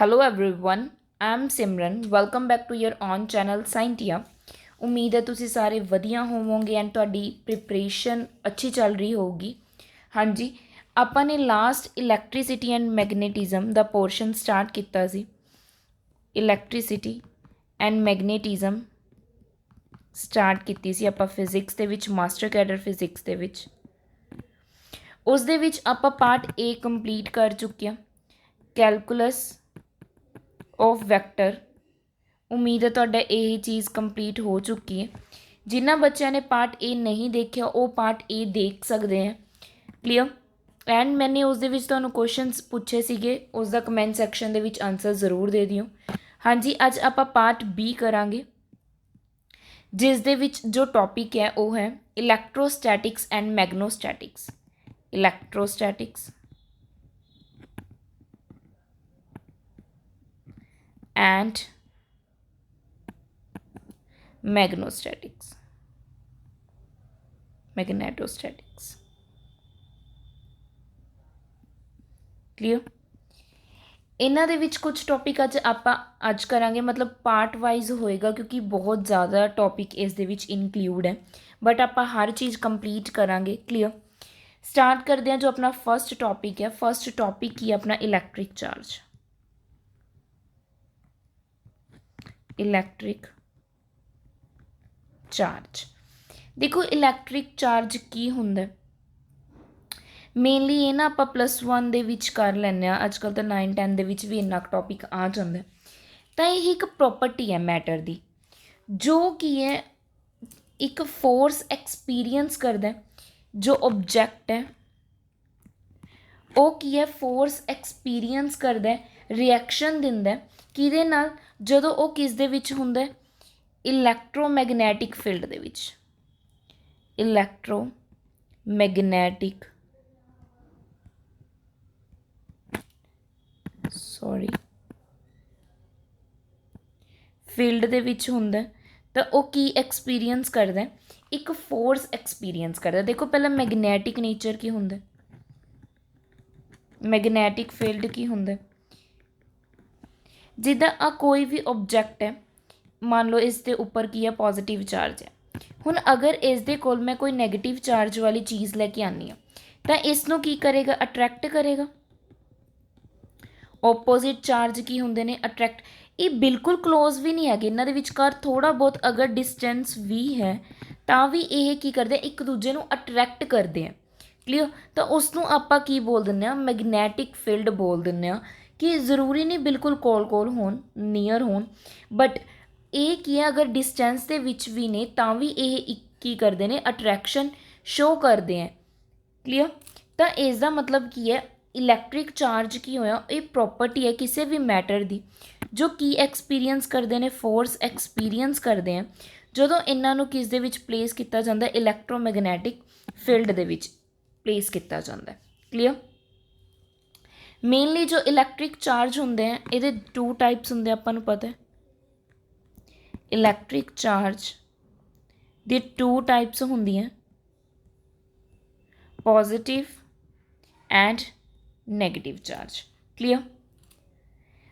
Hello everyone, I am Simran. Welcome back to your own channel Scientia. ਉਮੀਦ ਹੈ ਤੁਸੀਂ ਸਾਰੇ ਵਧੀਆ ਹੋਵੋਗੇ ਐਂਡ ਤੁਹਾਡੀ ਪ੍ਰਿਪਰੇਸ਼ਨ ਅੱਛੀ ਚੱਲ ਰਹੀ ਹੋਊਗੀ। ਹਾਂਜੀ, ਆਪਾਂ ਨੇ ਲਾਸਟ ਇਲੈਕਟ੍ਰਿਸਿਟੀ ਐਂਡ ਮੈਗਨੇਟਿਜ਼ਮ ਦਾ ਪੋਰਸ਼ਨ ਸਟਾਰਟ ਕੀਤਾ ਸੀ। ਇਲੈਕਟ੍ਰਿਸਿਟੀ ਐਂਡ ਮੈਗਨੇਟਿਜ਼ਮ ਸਟਾਰਟ ਕੀਤੀ ਸੀ ਆਪਾਂ ਫਿਜ਼ਿਕਸ ਦੇ ਵਿੱਚ, ਮਾਸਟਰ ਕੈਡਰ ਫਿਜ਼ਿਕਸ ਦੇ ਵਿੱਚ। ਉਸ ਦੇ ਵਿੱਚ ਆਪਾਂ ਪਾਰਟ A ਕੰਪਲੀਟ ਕਰ ਚੁੱਕੇ ਹਾਂ, ਕੈਲਕੂਲਸ ऑफ वैक्टर। उम्मीद है तुहाडा यही चीज़ कंप्लीट हो चुकी है। जिन्होंने बच्चों ने पार्ट ए नहीं देखा वो पार्ट ए देख सकते हैं। क्लीयर। एंड मैंने उस क्वेश्चनस पूछे सीगे, उसका कमेंट सैक्शन दे विच आंसर जरूर दे दियो। हाँ जी, अज आप पार्ट बी करांगे जिस दे विच जो टॉपिक है वो है इलैक्ट्रोस्टैटिक्स एंड मैग्नोस्टैटिक्स। इलैक्ट्रोस्टैटिक्स and magnetostatics। क्लीयर। इन्हां दे विच कुछ टॉपिक अज करांगे, मतलब पार्ट वाइज होएगा क्योंकि बहुत ज़्यादा टॉपिक इस दे विच इनकलूड है, बट आप हर चीज़ कंप्लीट करांगे। क्लीयर। स्टार्ट करते हैं जो अपना फर्स्ट टॉपिक है। फर्स्ट टॉपिक ही अपना इलैक्ट्रिक चार्ज। इलैक्ट्रिक चार्ज देखो, इलैक्ट्रिक चार्ज की हुंदा मेनली ये ना आप +1 दे विच कर लैंदे आ। अजकल तो 9 10 दे विच भी इन्ना टॉपिक आ जाता है। तो यह एक प्रॉपर्टी है मैटर दी, जो कि है एक फोर्स एक्सपीरियंस करता है। जो ऑब्जैक्ट है वो की है फोर्स एक्सपीरियंस करता है, रिएक्शन दिंदा है किहदे नाल, जदों वो किस दे विच हुंदा है, इलैक्ट्रोमैगनैटिक फील्ड दे विच। इलैक्ट्रोमैगनैटिक फील्ड दे विच हुंदा है। तो वो की एक्सपीरियंस करदा है, एक फोर्स एक्सपीरियंस करदा। देखो पहले मैगनैटिक नेचर की हुंदा है, मैगनैटिक फील्ड की हुंदा है। जिद्दां आ कोई भी ऑब्जैक्ट है, मान लो इस दे उपर की है पॉजिटिव चार्ज है। हुण अगर इस दे कोल मैं कोई नैगेटिव चार्ज वाली चीज़ लैके आनी हाँ तो इसनों की करेगा, अट्रैक्ट करेगा। ओपोजिट चार्ज की हुंदे ने, अट्रैक्ट। ये बिल्कुल क्लोज भी नहीं है, इन्हां दे विचकार थोड़ा बहुत अगर डिस्टेंस भी है तो भी ये की करते एक दूजे नूं अट्रैक्ट करते हैं। क्लीयर। तो उसनों आपां की बोल दिंदे आ, मैगनैटिक फील्ड बोल दिंदे आ। कि जरूरी नहीं बिल्कुल कोल कोल होन, नीयर होन, बट ये की है अगर डिस्टेंस के विच भी ने तो भी ये की करते हैं, अट्रैक्शन शो करते हैं। क्लीयर। तो इसका मतलब की है, इलैक्ट्रिक चार्ज की होया ये प्रॉपर्टी है किसी भी मैटर की, जो की एक्सपीरियंस करते हैं, फोर्स एक्सपीरियंस करते हैं जदों इन्हों किस दे विच प्लेस किया जाता है, इलैक्ट्रोमैगनैटिक फील्ड दे विच प्लेस किया जाता है। क्लीयर। मेनली जो इलैक्ट्रिक चार्ज होंगे हैं ये 2 टाइप्स होंगे, आपां नूं पता है। इलैक्ट्रिक चार्ज दी 2 टाइप्स होंदी हैं, positive and negative charge. Clear.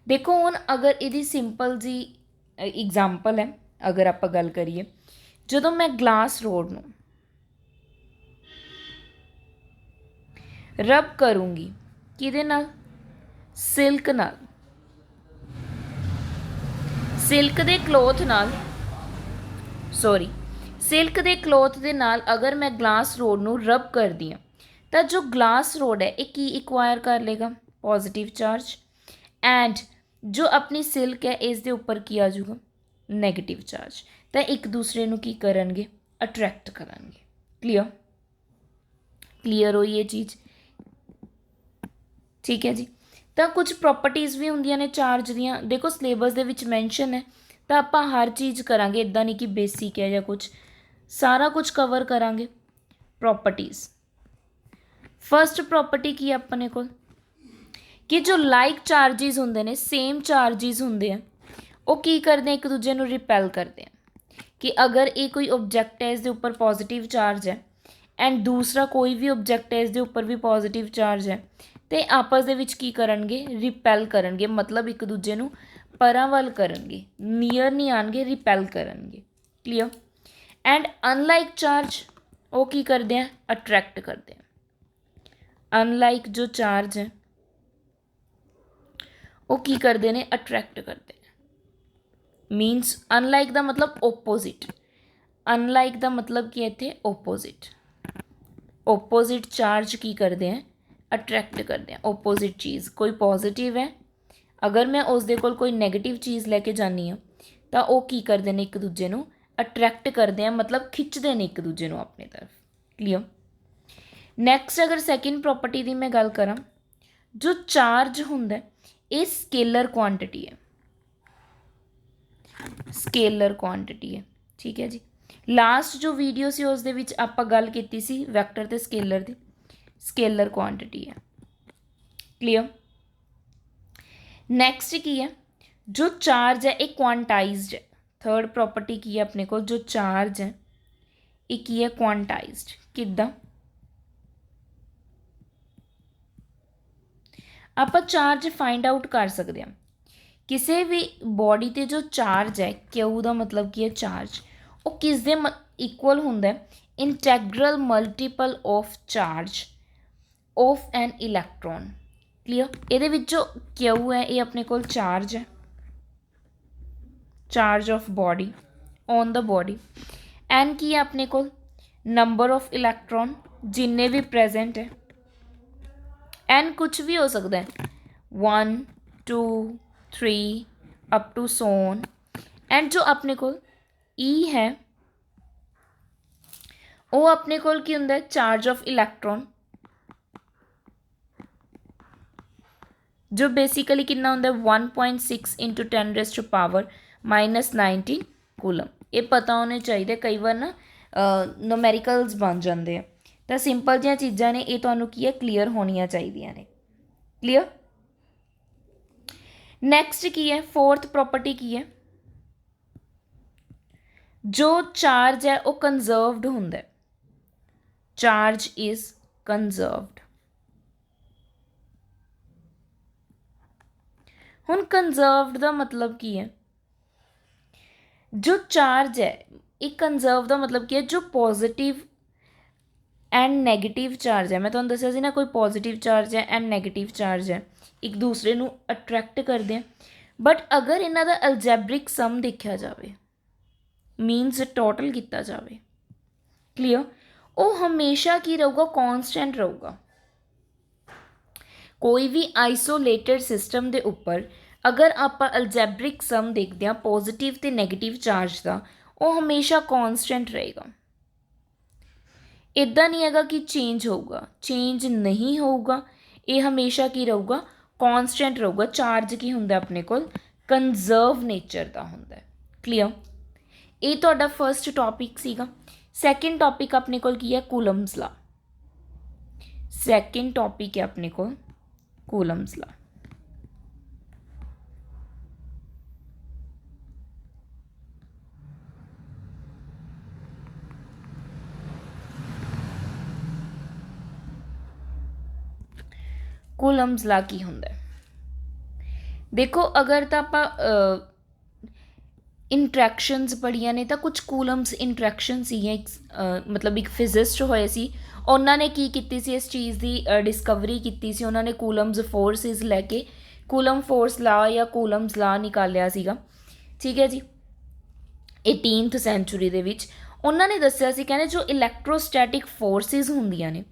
देखो हुण अगर ये सिंपल जी एग्जाम्पल है, अगर आप गल करिए, जदों मैं ग्लास रोड नूं रब करूँगी किहदे नाल, सिल्क नाल, सिल्क दे क्लोथ नाल, सॉरी सिल्क दे क्लोथ दे नाल अगर मैं ग्लास रोड नूं रब करदी हाँ तो जो ग्लास रोड है एक इक्वायर कर लेगा, पॉजिटिव चार्ज। एंड जो अपनी सिल्क है इस दे उपर की आ जाऊगा, नैगेटिव चार्ज। तो एक दूसरे नूं की करनगे, अट्रैक्ट करनगे। क्लीयर। क्लीयर हो ये चीज़, ठीक है जी। तो कुछ प्रॉपर्टीज़ भी होंदियां ने चार्ज दियाँ, देखो सिलेबस दे विच मैंशन है तो आप हर चीज़ करांगे, इदा नहीं कि बेसिक है या कुछ, सारा कुछ कवर करांगे। प्रॉपर्टीज़ फर्स्ट प्रॉपर्टी की अपने को कि जो लाइक चार्जिज होंदे ने, सेम चार्जिज होंदे हैं, वो की करते हैं, एक दूजे नूं रिपैल करते हैं। कि अगर ये कोई ऑब्जैक्ट है इसके उपर पॉजिटिव चार्ज है एंड दूसरा कोई भी ऑब्जैक्ट है इसके उपर भी पॉजिटिव चार्ज है, ਤੇ ਆਪਸ ਦੇ ਵਿੱਚ ਕੀ ਕਰਨਗੇ, ਰਿਪੈਲ ਕਰਨਗੇ, ਮਤਲਬ ਇੱਕ ਦੂਜੇ ਨੂੰ ਪਰਾਂ ਵੱਲ ਕਰਨਗੇ, ਨੀਅਰ ਨਹੀਂ ਆਣਗੇ, ਰਿਪੈਲ ਕਰਨਗੇ। ਕਲੀਅਰ। ਐਂਡ ਅਨਲਾਈਕ ਚਾਰਜ ਉਹ ਕੀ ਕਰਦੇ ਆ, ਅਟਰੈਕਟ ਕਰਦੇ ਆ। ਅਨਲਾਈਕ ਜੋ ਚਾਰਜ ਹੈ ਉਹ ਕੀ ਕਰਦੇ ਨੇ, ਅਟਰੈਕਟ ਕਰਦੇ ਨੇ। ਮੀਨਸ ਅਨਲਾਈਕ ਦਾ ਮਤਲਬ ਓਪੋਜ਼ਿਟ, ਅਨਲਾਈਕ ਦਾ ਮਤਲਬ ਕੀ ਹੈ ਇੱਥੇ, ਓਪੋਜ਼ਿਟ। ਓਪੋਜ਼ਿਟ ਚਾਰਜ ਕੀ ਕਰਦੇ ਆ, ਅਟਰੈਕਟ ਕਰਦੇ ਆ। ਓਪੋਜ਼ਿਟ ਚੀਜ਼ ਕੋਈ ਪੋਜ਼ੀਟਿਵ ਹੈ, ਅਗਰ ਮੈਂ ਉਸ ਦੇ ਕੋਲ ਕੋਈ ਨੈਗੇਟਿਵ ਚੀਜ਼ ਲੈ ਕੇ ਜਾਂਦੀ ਹਾਂ ਤਾਂ ਉਹ ਕੀ ਕਰਦੇ ਨੇ, ਇੱਕ ਦੂਜੇ ਨੂੰ ਅਟਰੈਕਟ ਕਰਦੇ ਆ, ਮਤਲਬ ਖਿੱਚਦੇ ਨੇ ਇੱਕ ਦੂਜੇ ਨੂੰ ਆਪਣੀ ਤਰਫ। ਕਲੀਅਰ। ਨੈਕਸਟ ਅਗਰ ਸੈਕਿੰਡ ਪ੍ਰੋਪਰਟੀ ਦੀ ਮੈਂ ਗੱਲ ਕਰਾਂ, ਜੋ ਚਾਰਜ ਹੁੰਦਾ ਇਹ ਸਕੇਲਰ ਕੁਆਂਟਿਟੀ ਹੈ, ਸਕੇਲਰ ਕੁਆਂਟਿਟੀ ਹੈ। ਠੀਕ ਹੈ ਜੀ। ਲਾਸਟ ਜੋ ਵੀਡੀਓ ਸੀ ਉਸ ਦੇ ਵਿੱਚ ਆਪਾਂ ਗੱਲ ਕੀਤੀ ਸੀ ਵੈਕਟਰ ਤੇ ਸਕੇਲਰ ਦੀ, ਸਕੇਲਰ ਕੁਆਂਟਿਟੀ ਹੈ। ਕਲੀਅਰ। ਨੈਕਸਟ ਕੀ ਹੈ, ਜੋ ਚਾਰਜ ਹੈ ਇਹ ਕੁਆਂਟਾਈਜ਼ਡ ਹੈ। ਥਰਡ ਪ੍ਰੋਪਰਟੀ ਕੀ ਹੈ ਆਪਣੇ ਕੋਲ, ਜੋ ਚਾਰਜ ਹੈ ਇਹ ਕੀ ਹੈ, ਕੁਆਂਟਾਈਜ਼ਡ। ਕਿੱਦਾਂ, ਆਪਾਂ ਚਾਰਜ ਫਾਈਂਡ ਆਊਟ ਕਰ ਸਕਦੇ ਹਾਂ। ਕਿਸੇ ਵੀ ਬੋਡੀ ਤੇ ਜੋ ਚਾਰਜ ਹੈ, ਕਿਊ ਦਾ ਮਤਲਬ ਕੀ ਹੈ, ਚਾਰਜ, ਉਹ ਕਿਸ ਦੇ ਇਕੁਅਲ ਹੁੰਦਾ, integral multiple of charge of an electron. Clear. ਇਹਦੇ ਵਿੱਚ ਜੋ ਕਿਊ ਹੈ ਇਹ ਆਪਣੇ ਕੋਲ ਚਾਰਜ ਹੈ, charge of body on the body. N ਕੀ ਹੈ ਆਪਣੇ ਕੋਲ, ਨੰਬਰ ਆਫ ਇਲੈਕਟ੍ਰੋਨ ਜਿੰਨੇ ਵੀ ਪ੍ਰੈਜੈਂਟ ਹੈ। ਐਨ ਕੁਛ ਵੀ ਹੋ ਸਕਦਾ ਹੈ, 1 2 3 ਅਪ ਟੂ ਸੋਨ। ਐਂਡ ਜੋ ਆਪਣੇ ਕੋਲ ਈ ਹੈ ਉਹ ਆਪਣੇ ਕੋਲ ਕੀ ਹੁੰਦਾ, ਚਾਰਜ ਆਫ ਇਲੈਕਟ੍ਰੋਨ, ਜੋ ਬੇਸਿਕਲੀ ਕਿੰਨਾ ਹੁੰਦਾ, 1.6 ਇੰਟੂ 10⁻⁻19 ਕੂਲਮ। ਇਹ ਪਤਾ ਹੋਣੇ ਚਾਹੀਦੇ, ਕਈ ਵਾਰ ਨਾ ਨੂਮੈਰੀਕਲਸ ਬਣ ਜਾਂਦੇ ਆ, ਤਾਂ ਸਿੰਪਲ ਜਿਹੀਆਂ ਚੀਜ਼ਾਂ ਨੇ ਇਹ ਤੁਹਾਨੂੰ ਕੀ ਹੈ, ਕਲੀਅਰ ਹੋਣੀਆਂ ਚਾਹੀਦੀਆਂ ਨੇ। ਕਲੀਅਰ। ਨੈਕਸਟ ਕੀ ਹੈ, ਫੋਰਥ ਪ੍ਰੋਪਰਟੀ ਕੀ ਹੈ, ਜੋ ਚਾਰਜ ਹੈ ਉਹ ਕੰਜ਼ਰਵਡ ਹੁੰਦਾ, ਚਾਰਜ ਇਜ਼ ਕੰਜ਼ਰਵਡ। ਹੁਣ ਕੰਜ਼ਰਵਡ ਦਾ ਮਤਲਬ ਕੀ ਹੈ, ਜੋ ਚਾਰਜ ਹੈ ਇਹ ਕੰਜ਼ਰਵ ਦਾ ਮਤਲਬ ਕੀ ਹੈ, ਜੋ ਪੋਜ਼ਿਟਿਵ ਐਂਡ ਨੈਗੇਟਿਵ ਚਾਰਜ ਹੈ, ਮੈਂ ਤੁਹਾਨੂੰ ਦੱਸਿਆ ਸੀ ਨਾ, ਕੋਈ ਪੋਜ਼ਿਟਿਵ ਚਾਰਜ ਹੈ ਐਂਡ ਨੈਗੇਟਿਵ ਚਾਰਜ ਹੈ, ਇੱਕ ਦੂਸਰੇ ਨੂੰ ਅਟਰੈਕਟ ਕਰਦੇ ਆ। ਬਟ ਅਗਰ ਇਹਨਾਂ ਦਾ ਅਲਜੈਬਰਿਕ ਸਮ ਦੇਖਿਆ ਜਾਵੇ, ਮੀਨਸ ਟੋਟਲ ਕੀਤਾ ਜਾਵੇ, ਕਲੀਅਰ, ਉਹ ਹਮੇਸ਼ਾ ਕੀ ਰਹੂਗਾ, ਕੌਨਸਟੈਂਟ ਰਹੂਗਾ। ਕੋਈ ਵੀ ਆਈਸੋਲੇਟਡ ਸਿਸਟਮ ਦੇ ਉੱਪਰ ਅਗਰ ਆਪਾਂ ਅਲਜੈਬਰਿਕ ਸਮ ਦੇਖਦੇ ਹਾਂ ਪੋਜ਼ਿਟਿਵ ਅਤੇ ਨੈਗੇਟਿਵ ਚਾਰਜ ਦਾ, ਉਹ ਹਮੇਸ਼ਾ ਕੌਨਸਟੈਂਟ ਰਹੇਗਾ। ਇੱਦਾਂ ਨਹੀਂ ਹੈਗਾ ਕਿ ਚੇਂਜ ਹੋਊਗਾ, ਚੇਂਜ ਨਹੀਂ ਹੋਊਗਾ, ਇਹ ਹਮੇਸ਼ਾ ਕੀ ਰਹੂਗਾ, ਕੌਨਸਟੈਂਟ ਰਹੂਗਾ। ਚਾਰਜ ਕੀ ਹੁੰਦਾ ਆਪਣੇ ਕੋਲ, ਕੰਜ਼ਰਵ ਨੇਚਰ ਦਾ ਹੁੰਦਾ। ਕਲੀਅਰ। ਇਹ ਤੁਹਾਡਾ ਫਸਟ ਟੌਪਿਕ ਸੀਗਾ। ਸੈਕਿੰਡ ਟੌਪਿਕ ਆਪਣੇ ਕੋਲ ਕੀ ਹੈ, ਕੂਲਮਸ ਲਾ। ਸੈਕਿੰਡ ਟੌਪਿਕ ਹੈ ਆਪਣੇ ਕੋਲ ਕੂਲਮਸ ਲਾ। ਕੂਲਮਸ ਲਾ ਕੀ ਹੁੰਦਾ, ਦੇਖੋ ਅਗਰ ਤਾਂ ਆਪਾਂ ਇੰਟਰੈਕਸ਼ਨਸ ਪੜ੍ਹੀਆਂ ਨੇ ਤਾਂ ਕੁਝ ਕੂਲਮਸ ਇੰਟਰੈਕਸ਼ਨ ਸੀਗੀਆਂ। ਮਤਲਬ ਇੱਕ ਫਿਜ਼ਿਸਟ ਹੋਏ ਸੀ, ਉਹਨਾਂ ਨੇ ਕੀ ਕੀਤੀ ਸੀ, ਇਸ ਚੀਜ਼ ਦੀ ਡਿਸਕਵਰੀ ਕੀਤੀ ਸੀ। ਉਹਨਾਂ ਨੇ ਕੂਲਮਸ ਫੋਰਸਿਸ ਲੈ ਕੇ ਕੂਲਮ ਫੋਰਸ ਲਾ ਜਾਂ ਕੂਲਮਸ ਲਾ ਨਿਕਾਲਿਆ ਸੀਗਾ। ਠੀਕ ਹੈ ਜੀ। 18th ਸੈਂਚੁਰੀ ਦੇ ਵਿੱਚ ਉਹਨਾਂ ਨੇ ਦੱਸਿਆ ਸੀ, ਕਹਿੰਦੇ ਜੋ ਇਲੈਕਟ੍ਰੋਸਟੈਟਿਕ ਫੋਰਸਿਸ ਹੁੰਦੀਆਂ ਨੇ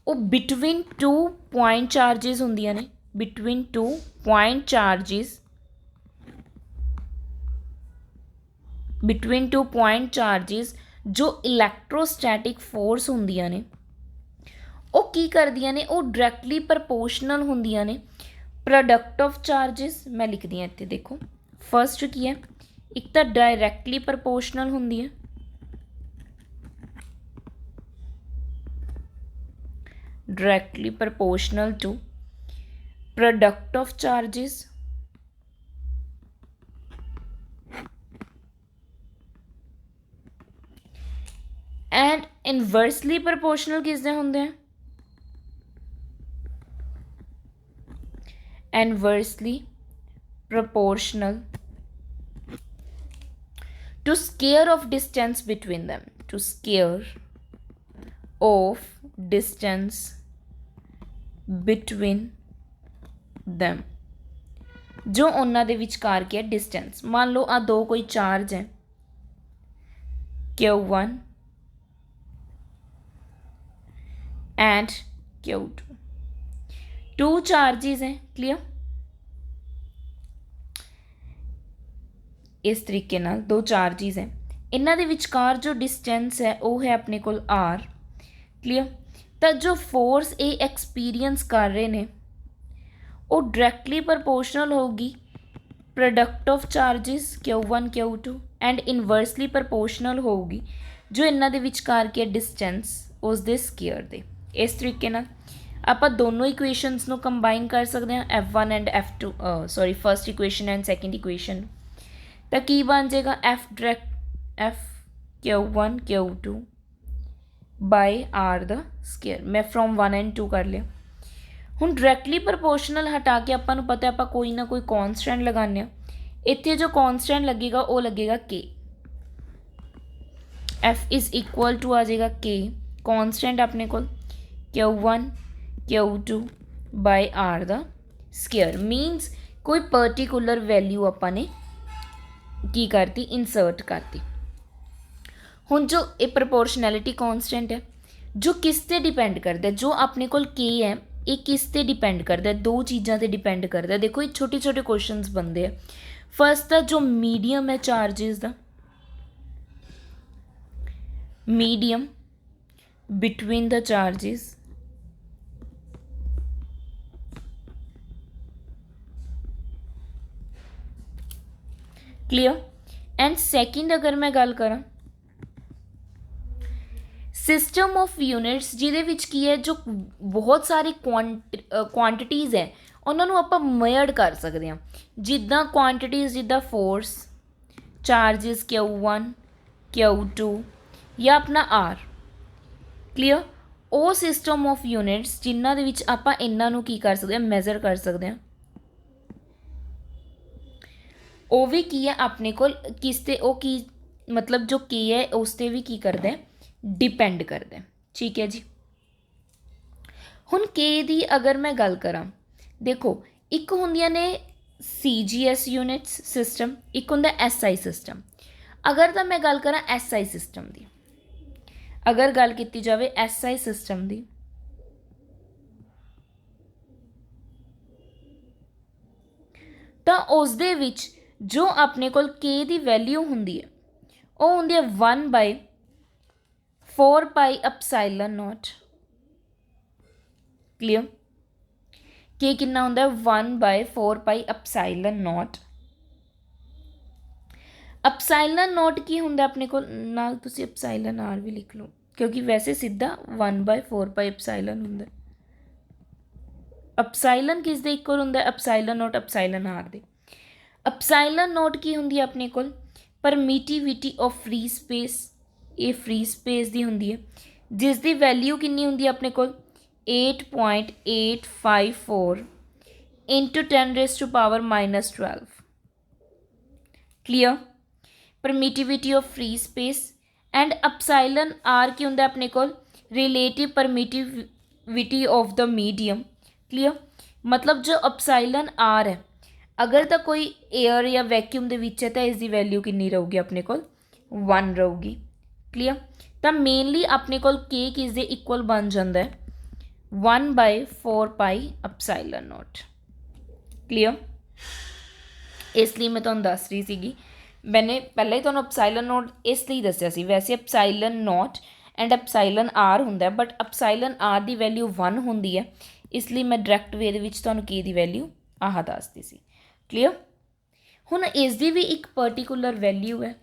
ਉਹ ਬਿਟਵੀਨ 2 ਪੁਆਇੰਟ ਚਾਰਜਿਸ ਹੁੰਦੀਆਂ ਨੇ, between 2 point charges, between 2 point charges ਜੋ ਇਲੈਕਟ੍ਰੋਸਟੈਟਿਕ ਫੋਰਸ ਹੁੰਦੀਆਂ ਨੇ ਉਹ ਕੀ ਕਰਦੀਆਂ ਨੇ, ਉਹ ਡਾਇਰੈਕਟਲੀ ਪ੍ਰਪੋਰਸ਼ਨਲ ਹੁੰਦੀਆਂ ਨੇ ਪ੍ਰੋਡਕਟ ਆਫ ਚਾਰਜਿਸ। ਮੈਂ ਲਿਖਦੀ ਹਾਂ ਇੱਥੇ, ਦੇਖੋ ਫਸਟ ਕੀ ਹੈ, ਇੱਕ ਤਾਂ ਡਾਇਰੈਕਟਲੀ ਪ੍ਰਪੋਰਸ਼ਨਲ ਹੁੰਦੀ ਹੈ, directly proportional to product of charges, and inversely proportional किसने होंगे हैं, inversely proportional to square of distance between them, to square of distance between them, ਜੋ ਉਹਨਾਂ ਦੇ ਵਿਚਕਾਰ ਕੀ ਹੈ ਡਿਸਟੈਂਸ। ਮੰਨ ਲਓ ਆ ਦੋ ਕੋਈ ਚਾਰਜ ਹੈ Q1 and Q2, two charges हैं, क्लियर। इस तरीके नाल दो चार्जेस हैं, इन्हां दे विचकार जो डिस्टेंस है वो है अपने कोल R, क्लियर। तो जो फोर्स ये एक्सपीरियंस कर रहे हैं वो डायरैक्टली प्रपोर्शनल होगी product of charges Q1 Q2 and inversely proportional होगी जो इन्हां दे विचकार की डिस्टेंस उस दे स्केयर दे। इस तरीके नाल ਆਪਾਂ दोनों इक्वेशनस ਨੂੰ ਕੰਬਾਈਨ ਕਰ ਸਕਦੇ ਹਾਂ F1 and F2 sorry first equation and second equation. तो की बन जाएगा F direct F Q1 Q2 by R the square. मैं फ्रॉम 1 एंड 2 कर लिया। हुण डायरैक्टली प्रपोर्शनल हटा के आपां नूं पता आपां कोई ना कोई कॉन्सटेंट लगाने आ। इत्थे जो कॉन्सटेंट लगेगा वो लगेगा K। F is equal to आ जाएगा K, कॉन्सटेंट अपने को Q1 Q2 by R the square. Means कोई पर्टिकुलर वैल्यू आपां ने की करती इंसर्ट करती। हुण जो ये प्रपोर्शनैलिटी कॉन्सटेंट है जो किस ते डिपेंड करता है, जो अपने कोल K है ये किस ते डिपेंड करता है, दो चीज़ों ते डिपेंड करता है। देखो ये छोटे छोटे क्वेश्चंस बनते हैं। फर्स्ट दा जो मीडियम है चार्जिस दा, medium between the charges, clear. And second अगर मैं गल करा सिस्टम ऑफ यूनिट्स जिहदे विच की है जो बहुत सारी क्वांटिटीज़ है उन्होंने आपां मेजर कर सकते हैं। जिद्दां क्वांटिटीज़ जिद्दां फोर्स चार्जिस Q1 Q2 या अपना R, क्लियर। वो सिस्टम ऑफ यूनिट्स जिन्हां दे विच आपां इन्हां नूं की कर सकते हैं मेजर कर सकते हैं। वो भी की है अपने को किस ते वो की मतलब जो K है उस ते भी की करता है डिपेंड करता है, ठीक है जी। हुण K दी अगर मैं गल करा देखो एक होंदियां ने CGS यूनिट्स सिस्टम, एक होंदा SI सिस्टम। अगर तो मैं गल करा SI सिस्टम दी, अगर गल की जाए SI सिस्टम दी तो उस दे विच जो अपने को K की वैल्यू होंदी है वो होंदी है 1/4 pi epsilon not, clear. K कितना होंदा है 1/4 pi epsilon not. Epsilon not की होंदा अपने को नाल तुसी एप्सिलॉन R भी लिख लो क्योंकि वैसे सीधा 1/4 पाई एप्सिलॉन होंदा। एप्सिलॉन किस दे इक्वल होंदा है epsilon not epsilon R they. Epsilon not की होंदी है अपने को परमिटिविटी ऑफ फ्री स्पेस, ये फ्री स्पेस दी होंदी है जिस दी वैल्यू कितनी होंदी है अपने को 8.854 into 10⁻⁻12, clear. Permittivity of free space and epsilon R की होंदा अपने को relative permittivity of the medium, clear. मतलब जो एप्सिलॉन R है अगर तो कोई एयर या वैक्यूम के विच है तो इसकी वैल्यू कितनी रहूगी अपने को 1 रहूगी, क्लियर। तो मेनली अपने को K किस दे इक्वल बन जाता है 1/4 पाई एप्सिलॉन नॉट, क्लियर। इसलिए मैं तुहानूं दस रही सी, मैंने पहले ही तुहानूं एप्सिलॉन नॉट इसलिए दस्सिया सी। वैसे epsilon not and epsilon R हुंदा है बट एप्सिलॉन R की वैल्यू 1 होंदी है, इसलिए मैं डायरैक्ट वे दे विच तुहानूं K की वैल्यू आह दसदी सी, क्लियर। हुण इसकी भी एक पर्टिकुलर वैल्यू है,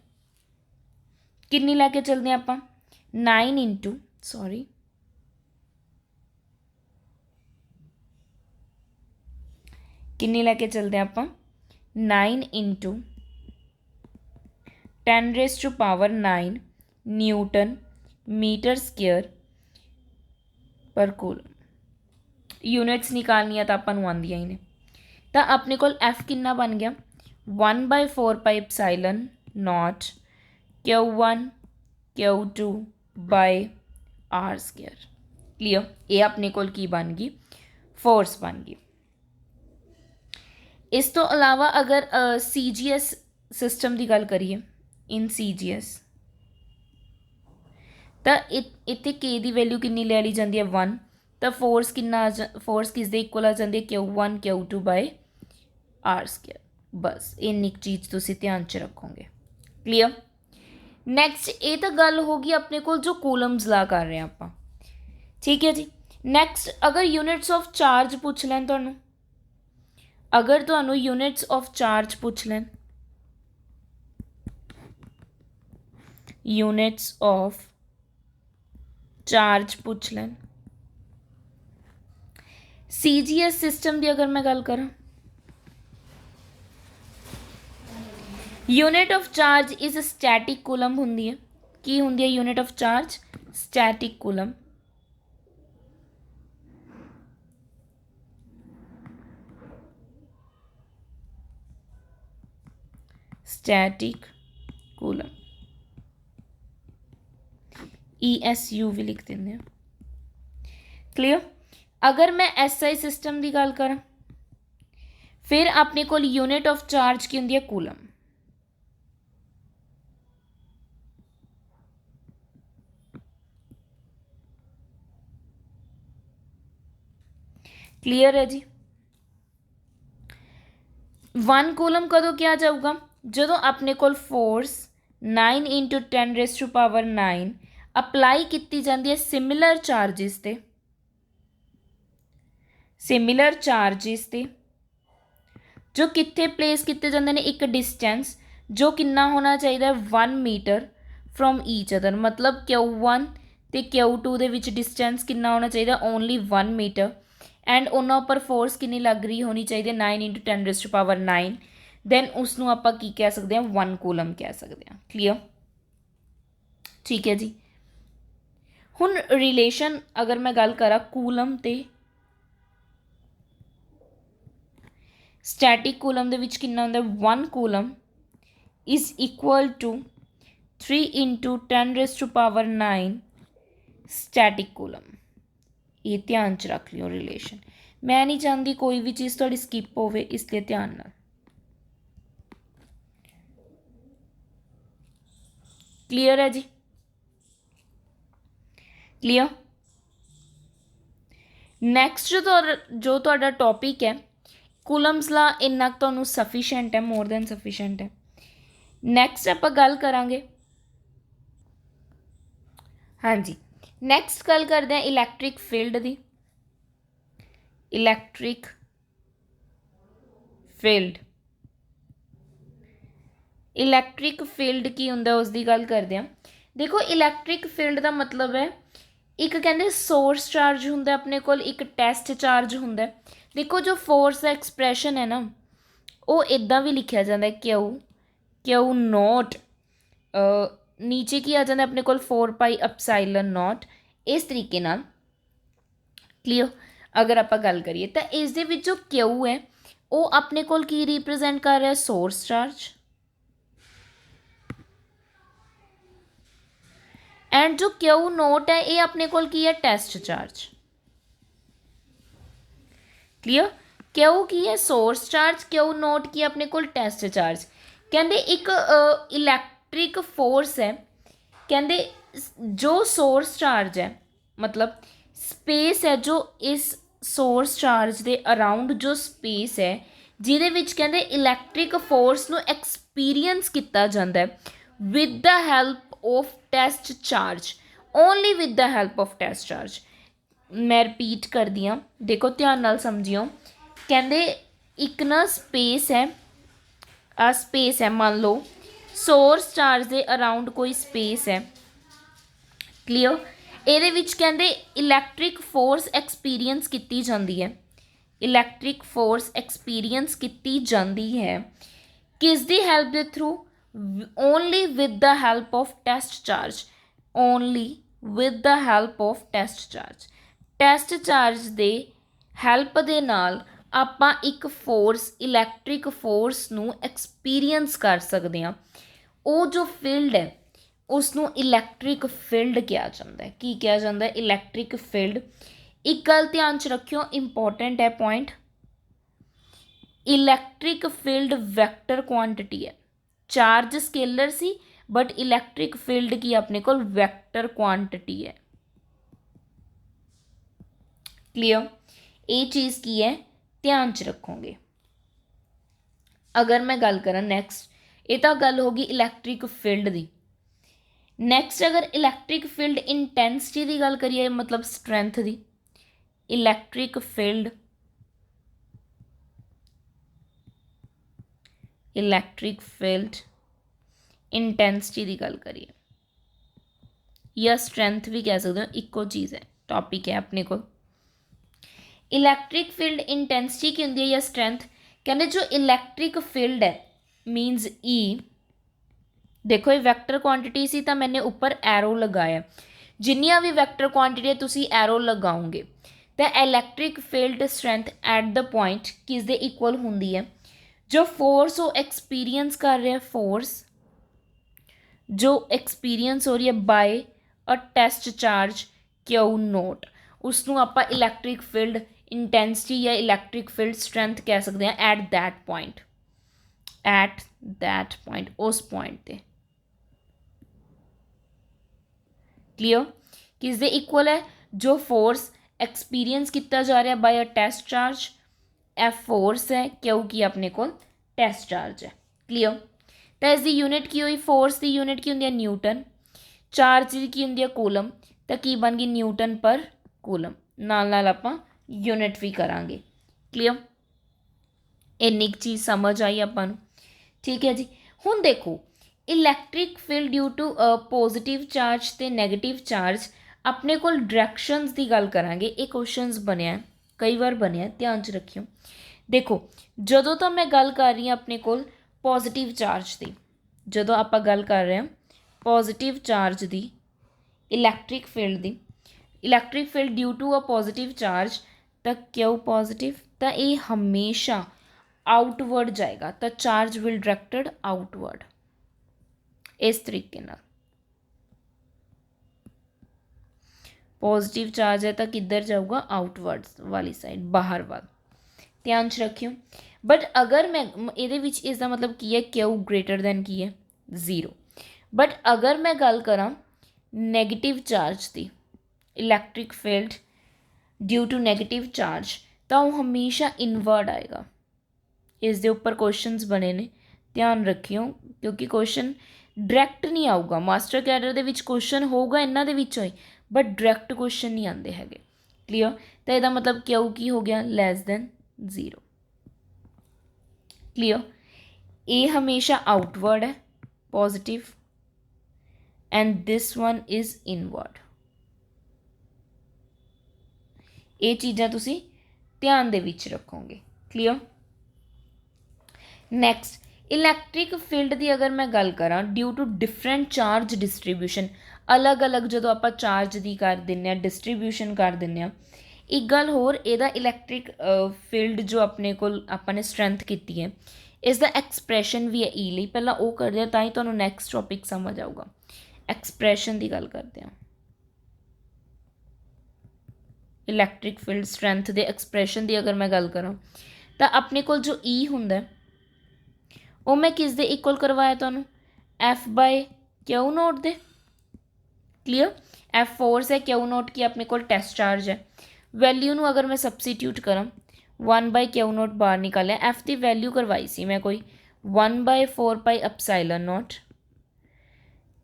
कितनी लैके चलते हैं आप 9 इंटू सॉरी कितनी लैके चलते हैं आप 9 इंटू 10⁻⁹ न्यूटन मीटर स्केयर पर कूलम। यूनिट्स निकालनिया तो आपां नूं आंदियां ही ने, ਤਾਂ ਆਪਣੇ ਕੋਲ F ਕਿੰਨਾ ਬਣ ਗਿਆ 1/4 ਨੋਟ Q1 Q2 ਬਾਈ R ਸਕੇਅਰ। ਕਲੀਅਰ, ਇਹ ਆਪਣੇ ਕੋਲ ਕੀ ਬਣ ਗਈ ਫੋਰਸ ਬਣ ਗਈ। ਇਸ ਤੋਂ ਇਲਾਵਾ ਅਗਰ CGS ਸਿਸਟਮ ਦੀ ਗੱਲ ਕਰੀਏ ਇਨ CGS ਤਾਂ ਇੱਥੇ K ਦੀ ਵੈਲਿਊ ਕਿੰਨੀ ਲੈ ਲਈ ਜਾਂਦੀ ਹੈ 1, ਤਾਂ ਫੋਰਸ ਕਿੰਨਾ ਫੋਰਸ ਕਿਸ ਦੇ ਇਕੁਅਲ ਆ ਜਾਂਦੀ ਹੈ Q1 Q2 ਬਾਈ R ਸਕੇਅਰ। ਬਸ ਇੰਨੀ ਕੁ ਚੀਜ਼ ਤੁਸੀਂ ਧਿਆਨ 'ਚ ਰੱਖੋਗੇ। ਕਲੀਅਰ। ਨੈਕਸਟ ਇਹ ਤਾਂ ਗੱਲ ਹੋ ਗਈ ਆਪਣੇ ਕੋਲ ਜੋ ਕੂਲਮਸ ਲਾ ਕਰ ਰਹੇ ਹਾਂ ਆਪਾਂ, ਠੀਕ ਹੈ ਜੀ। ਨੈਕਸਟ ਅਗਰ ਯੂਨਿਟਸ ਆਫ ਚਾਰਜ ਪੁੱਛ ਲੈਣ ਤੁਹਾਨੂੰ, ਅਗਰ ਤੁਹਾਨੂੰ ਯੂਨਿਟਸ ਆਫ ਚਾਰਜ ਪੁੱਛ ਲੈਣ, ਯੂਨਿਟਸ ਆਫ ਚਾਰਜ ਪੁੱਛ ਲੈਣ CGS ਸਿਸਟਮ ਦੀ ਅਗਰ ਮੈਂ ਗੱਲ ਕਰਾਂ, unit of charge is static coulomb ਹੁੰਦੀ ਹੈ। ਕੀ ਹੁੰਦੀ ਹੈ unit of charge? Static coulomb. Static coulomb ESU ਵੀ ਲਿਖ ਦਿੰਦੇ ਹਾਂ। ਕਲੀਅਰ। ਅਗਰ ਮੈਂ SI ਸਿਸਟਮ ਦੀ ਗੱਲ ਕਰਾਂ, ਫਿਰ ਆਪਣੇ ਕੋਲ ਯੂਨਿਟ ਆਫ ਚਾਰਜ ਕੀ ਹੁੰਦੀ ਹੈ ਕੂਲਮ। ਕਲੀਅਰ ਹੈ ਜੀ। 1 ਕੂਲਮ ਕਦੋਂ ਕਿਹਾ ਜਾਊਗਾ? ਜਦੋਂ ਆਪਣੇ ਕੋਲ ਫੋਰਸ 9 × 10⁻⁹ ਅਪਲਾਈ ਕੀਤੀ ਜਾਂਦੀ ਹੈ ਸਿਮਿਲਰ ਚਾਰਜਿਸ ਤੇ, ਸਿਮਿਲਰ ਚਾਰਜਿਸ ਤੇ ਜੋ ਕਿੱਥੇ ਪਲੇਸ ਕੀਤੇ ਜਾਂਦੇ ਨੇ, ਇੱਕ ਡਿਸਟੈਂਸ ਜੋ ਕਿੰਨਾ ਹੋਣਾ ਚਾਹੀਦਾ 1 ਮੀਟਰ ਫਰੋਮ ਈਚ ਅਦਰ। ਮਤਲਬ Q1 ਤੇ Q2 ਦੇ ਵਿੱਚ ਡਿਸਟੈਂਸ ਕਿੰਨਾ ਹੋਣਾ ਚਾਹੀਦਾ ਓਨਲੀ 1 ਮੀਟਰ, ਐਂਡ ਉਹਨਾਂ ਉੱਪਰ ਫੋਰਸ ਕਿੰਨੀ ਲੱਗ ਰਹੀ ਹੋਣੀ ਚਾਹੀਦੀ 9 × 10⁻⁹। ਦੈਨ ਉਸਨੂੰ ਆਪਾਂ ਕੀ ਕਹਿ ਸਕਦੇ ਹਾਂ 1 ਕੂਲਮ ਕਹਿ ਸਕਦੇ ਹਾਂ। ਕਲੀਅਰ, ਠੀਕ ਹੈ ਜੀ। ਹੁਣ ਰਿਲੇਸ਼ਨ ਅਗਰ ਮੈਂ ਗੱਲ ਕਰਾਂ ਕੂਲਮ ਤੇ ਸਟੈਟਿਕ ਕੂਲਮ ਦੇ ਵਿੱਚ ਕਿੰਨਾ ਹੁੰਦਾ 1 coulomb is equal to 3 × 10⁻⁹ static coulomb. ਇਹ ਧਿਆਨ 'ਚ ਰੱਖ ਲਿਓ ਰਿਲੇਸ਼ਨ। ਮੈਂ ਨਹੀਂ ਚਾਹੁੰਦੀ ਕੋਈ ਵੀ ਚੀਜ਼ ਤੁਹਾਡੀ ਸਕਿਪ ਹੋਵੇ, ਇਸ ਲਈ ਧਿਆਨ ਨਾਲ। ਕਲੀਅਰ ਹੈ ਜੀ। ਕਲੀਅਰ। ਨੈਕਸਟ ਜੋ ਤੁਹਾਡਾ ਟੌਪਿਕ ਹੈ ਕੂਲਮਸ ਲਾ, ਇੰਨਾ ਕੁ ਤੁਹਾਨੂੰ ਸਫੀਸ਼ੈਂਟ ਹੈ, ਮੋਰ ਦੈਨ ਸਫੀਸ਼ੈਂਟ ਹੈ। ਨੈਕਸਟ ਆਪਾਂ ਗੱਲ ਕਰਾਂਗੇ, ਹਾਂਜੀ ਨੈਕਸਟ ਗੱਲ ਕਰਦੇ ਹਾਂ ਇਲੈਕਟ੍ਰਿਕ ਫੀਲਡ ਦੀ। ਇਲੈਕਟ੍ਰਿਕ ਫੀਲਡ, ਇਲੈਕਟ੍ਰਿਕ ਫੀਲਡ ਕੀ ਹੁੰਦਾ ਉਸ ਦੀ ਗੱਲ ਕਰਦੇ ਹਾਂ। ਦੇਖੋ ਇਲੈਕਟ੍ਰਿਕ ਫੀਲਡ ਦਾ ਮਤਲਬ ਹੈ ਇੱਕ ਕਹਿੰਦੇ ਸੋਰਸ ਚਾਰਜ ਹੁੰਦਾ ਆਪਣੇ ਕੋਲ, ਇੱਕ ਟੈਸਟ ਚਾਰਜ ਹੁੰਦਾ। ਦੇਖੋ ਜੋ ਫੋਰਸ ਦਾ ਐਕਸਪ੍ਰੈਸ਼ਨ ਹੈ ਨਾ ਉਹ ਇੱਦਾਂ ਵੀ ਲਿਖਿਆ ਜਾਂਦਾ Q0 ਨੀਚੇ ਕੀ ਆ ਜਾਂਦਾ ਆਪਣੇ ਕੋਲ 4πε0 ਇਸ ਤਰੀਕੇ ਨਾਲ। ਕਲੀਅਰ। ਅਗਰ ਆਪਾਂ ਗੱਲ ਕਰੀਏ ਤਾਂ ਇਸ ਦੇ ਵਿੱਚ ਜੋ Q ਹੈ ਉਹ ਆਪਣੇ ਕੋਲ ਕੀ ਰਿਪਰੈਜ਼ੈਂਟ ਕਰ ਰਿਹਾ ਸੋਰਸ ਚਾਰਜ, ਐਂਡ ਜੋ Q0 ਹੈ ਇਹ ਆਪਣੇ ਕੋਲ ਕੀ ਹੈ ਟੈਸਟ ਚਾਰਜ। ਕਲੀਅਰ। Q ਕੀ ਹੈ ਸੋਰਸ ਚਾਰਜ, Q0 ਕੀ ਆਪਣੇ ਕੋਲ ਟੈਸਟ ਚਾਰਜ। ਕਹਿੰਦੇ ਇੱਕ ਇਲੈਕਟ੍ਰਿਕ ਫੋਰਸ ਹੈ, ਕਹਿੰਦੇ ਜੋ ਸੋਰਸ ਚਾਰਜ ਹੈ ਮਤਲਬ ਸਪੇਸ ਹੈ ਜੋ ਇਸ ਸੋਰਸ ਚਾਰਜ ਦੇ ਅਰਾਊਂਡ ਜੋ ਸਪੇਸ ਹੈ ਜਿਹਦੇ ਵਿੱਚ ਕਹਿੰਦੇ ਇਲੈਕਟ੍ਰਿਕ ਫੋਰਸ ਨੂੰ ਐਕਸਪੀਰੀਅੰਸ ਕੀਤਾ ਜਾਂਦਾ with the help of test charge, only with the help of test charge. ਮੈਂ ਰਿਪੀਟ ਕਰਦੀ ਹਾਂ, ਦੇਖੋ ਧਿਆਨ ਨਾਲ ਸਮਝਿਓ। ਕਹਿੰਦੇ ਇੱਕ ਨਾ ਸਪੇਸ ਹੈ, ਆ ਸਪੇਸ ਹੈ, ਮੰਨ ਲਓ ਸੋਰਸ ਚਾਰਜ ਦੇ ਅਰਾਊਂਡ ਕੋਈ ਸਪੇਸ ਹੈ। ਕਲੀਅਰ। ਇਹਦੇ ਵਿੱਚ ਕਹਿੰਦੇ ਇਲੈਕਟ੍ਰਿਕ ਫੋਰਸ ਐਕਸਪੀਰੀਅੰਸ ਕੀਤੀ ਜਾਂਦੀ ਹੈ, ਇਲੈਕਟ੍ਰਿਕ ਫੋਰਸ ਐਕਸਪੀਰੀਅੰਸ ਕੀਤੀ ਜਾਂਦੀ ਹੈ ਕਿਸ ਦੀ ਹੈਲਪ ਦੇ through? Only with the help of test charge, only with the help of test charge. Test charge ਦੇ ਹੈਲਪ ਦੇ ਨਾਲ ਆਪਾਂ ਇੱਕ ਫੋਰਸ ਇਲੈਕਟ੍ਰਿਕ ਫੋਰਸ ਨੂੰ ਐਕਸਪੀਰੀਅੰਸ ਕਰ ਸਕਦੇ ਹਾਂ। ਉਹ ਜੋ ਫੀਲਡ ਹੈ ਉਸ ਨੂੰ ਇਲੈਕਟ੍ਰਿਕ ਫੀਲਡ ਕਿਹਾ ਜਾਂਦਾ ਹੈ। ਕੀ ਕਿਹਾ ਜਾਂਦਾ ਹੈ? Electric field. ਇੱਕ ਗੱਲ ਧਿਆਨ 'ਚ ਰੱਖਿਓ, ਇੰਪੋਰਟੈਂਟ ਹੈ point, electric field vector quantity ਹੈ। ਚਾਰਜ ਸਕੇਲਰ ਸੀ ਬਟ ਇਲੈਕਟ੍ਰਿਕ ਫੀਲਡ ਕੀ ਆਪਣੇ ਕੋਲ ਵੈਕਟਰ ਕੁਆਂਟਿਟੀ ਹੈ। ਕਲੀਅਰ? ਇਹ ਚੀਜ਼ ਕੀ ਹੈ, ਧਿਆਨ 'ਚ ਰੱਖੋਗੇ। ਅਗਰ ਮੈਂ ਗੱਲ ਕਰਾਂ ਨੈਕਸਟ, ਇਹ ਤਾਂ ਗੱਲ ਹੋ ਗਈ ਇਲੈਕਟ੍ਰਿਕ ਫੀਲਡ ਦੀ। ਨੈਕਸਟ ਅਗਰ ਇਲੈਕਟ੍ਰਿਕ ਫੀਲਡ ਇੰਟੈਂਸਿਟੀ ਦੀ ਗੱਲ ਕਰੀਏ, ਮਤਲਬ ਸਟਰੈਂਥ ਦੀ, ਇਲੈਕਟ੍ਰਿਕ ਫੀਲਡ ਇੰਟੈਂਸਿਟੀ ਦੀ ਗੱਲ ਕਰੀਏ ਜਾਂ ਸਟਰੈਂਥ ਵੀ ਕਹਿ ਸਕਦੇ ਹੋ, ਇੱਕੋ ਚੀਜ਼ ਹੈ, ਟॉपिक है अपने को। इलैक्ट्रिक फील्ड इंटेंसिटी की होंगी है या स्ट्रेंथ? कहने जो इलैक्ट्रिक फील्ड है मीनस ई, देखो ये वैक्टर क्वांटिटी सी तो मैंने ऊपर एरो लगाया, जिन्नियां भी वैक्टर क्वांटिटी तुसी एरो लगाओगे तो electric field strength at the point किस दे इक्वल होंगी है? जो फोर्स वो एक्सपीरियंस कर रहे हैं, फोर्स जो एक्सपीरियंस हो रही है by a test charge q nought, उसनों आपां इलैक्ट्रिक फील्ड इंटेंसिटी या इलैक्ट्रिक फील्ड स्ट्रेंथ कह सकते हैं एट दैट पॉइंट, उस पॉइंट पे। क्लियर? किस दे इक्वल है? जो फोर्स एक्सपीरियंस किया जा रहा है by a test charge, F force है, क्यों की अपने को टेस्ट चार्ज है। क्लियर? तो इसकी यूनिट की हुई, फोर्स की यूनिट की होंगी है न्यूटन, चार्ज की होंगी है कूलम, तो की बन गई न्यूटन पर कूलम, नाल आपां यूनिट भी करांगे। क्लियर? इन्नी चीज़ समझ आई आपां नूं? ठीक है जी। हुण देखो electric field due to positive charge ते नैगेटिव चार्ज, अपने कोल डायरैक्शनस की गल करांगे। ये क्वेश्चनस बनया कई बार बनया, ध्यान च रखियो। देखो जदों तो मैं गल कर रही हाँ अपने कोल पॉजिटिव चार्ज की, जदों आपां गल कर रहे हैं पॉजिटिव चार्ज की, इलैक्ट्रिक फील्ड की, electric field due to a positive charge, तो क्यों पॉजिटिव, तो ये हमेशा आउटवर्ड जाएगा, तो चार्ज विल डायरेक्टेड आउटवर्ड इस तरीके नाल। पॉजिटिव चार्ज है तो किधर जाऊगा? आउटवर्ड वाली साइड, बाहर वाल। ध्यान च रखियो। बट अगर मैं ये इसका मतलब की है क्यू ग्रेटर दैन की है 0। बट अगर मैं गल करा नैगेटिव चार्ज की, electric field due to negative charge, तो वह हमेशा इनवर्ड आएगा। इस दे उपर क्वेश्चनस बने ने, ध्यान रखियो, क्योंकि क्वेश्चन डायरैक्ट नहीं आऊगा। Master cadre they which question होगा इन्हां दे विचों ही, बट डायरैक्ट क्वेश्चन नहीं आते हैं। क्लीयर? तो यदा मतलब क्यू की हो गया? Less than 0। क्लीयर? ए हमेशा आउटवर्ड है positive, and this one is inward. ये चीज़ां तुसी ध्यान दे विच रखोगे। क्लीयर? नैक्सट इलैक्ट्रिक फील्ड की अगर मैं गल करा due to different charge distribution, अलग अलग जो आप चार्ज की कर दें डिस्ट्रीब्यूशन कर दें। एक गल होर, एदा इलैक्ट्रिक फील्ड जो अपने को आपने स्ट्रेंथ की है, इसका एक्सप्रैशन भी है ई ली। पहला वो करते हैं ताई तुहानूं नैक्सट टॉपिक समझ आऊगा। एक्सप्रैशन की गल करते हैं, इलैक्ट्रिक फील्ड स्ट्रेंथ के एक्सप्रैशन की अगर मैं गल करा तो अपने को जो ई हुंदा वो मैं किस दे इक्वल करवाया तुहानूं? एफ बाय क्यू नोट दे। क्लीयर? एफ फोर्स है, क्यू नोट की अपने को टेस्ट चार्ज है। वैल्यू नूं अगर मैं सबसीट्यूट करा 1 बाय क्यू नोट बाहर निकालिया, एफ की वैल्यू करवाई सी मैं कोई 1/4 epsilon nought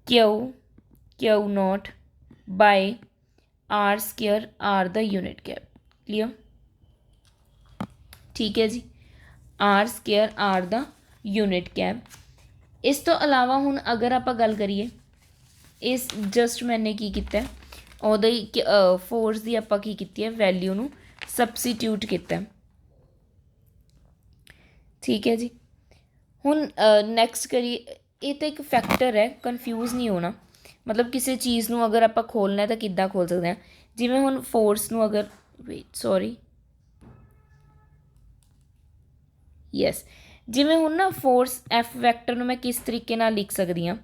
q nought by r square, r the unit cap. Clear? ठीक है जी, r square r the unit cap. इस तो अलावा हुण अगर आप गल करिए, इस जस्ट मैंने की किया उहदे फोर्स की आपां की कीती है वैल्यू नूं सबसीट्यूट किया। ठीक है जी। हुण नैक्सट करिए, ये तो एक फैक्टर है, कन्फ्यूज़ नहीं होना। मतलब किसी चीज़ नूं अगर आप खोलना है तो किद्दां खोल सकते हैं। जिवें हुण फोर्स नूं अगर वेट सॉरी ਯੈਸ, ਜਿਵੇਂ ਹੁਣ ਨਾ ਫੋਰਸ ਐਫ ਵੈਕਟਰ ਨੂੰ ਮੈਂ ਕਿਸ ਤਰੀਕੇ ਨਾਲ ਲਿਖ ਸਕਦੀ ਹਾਂ,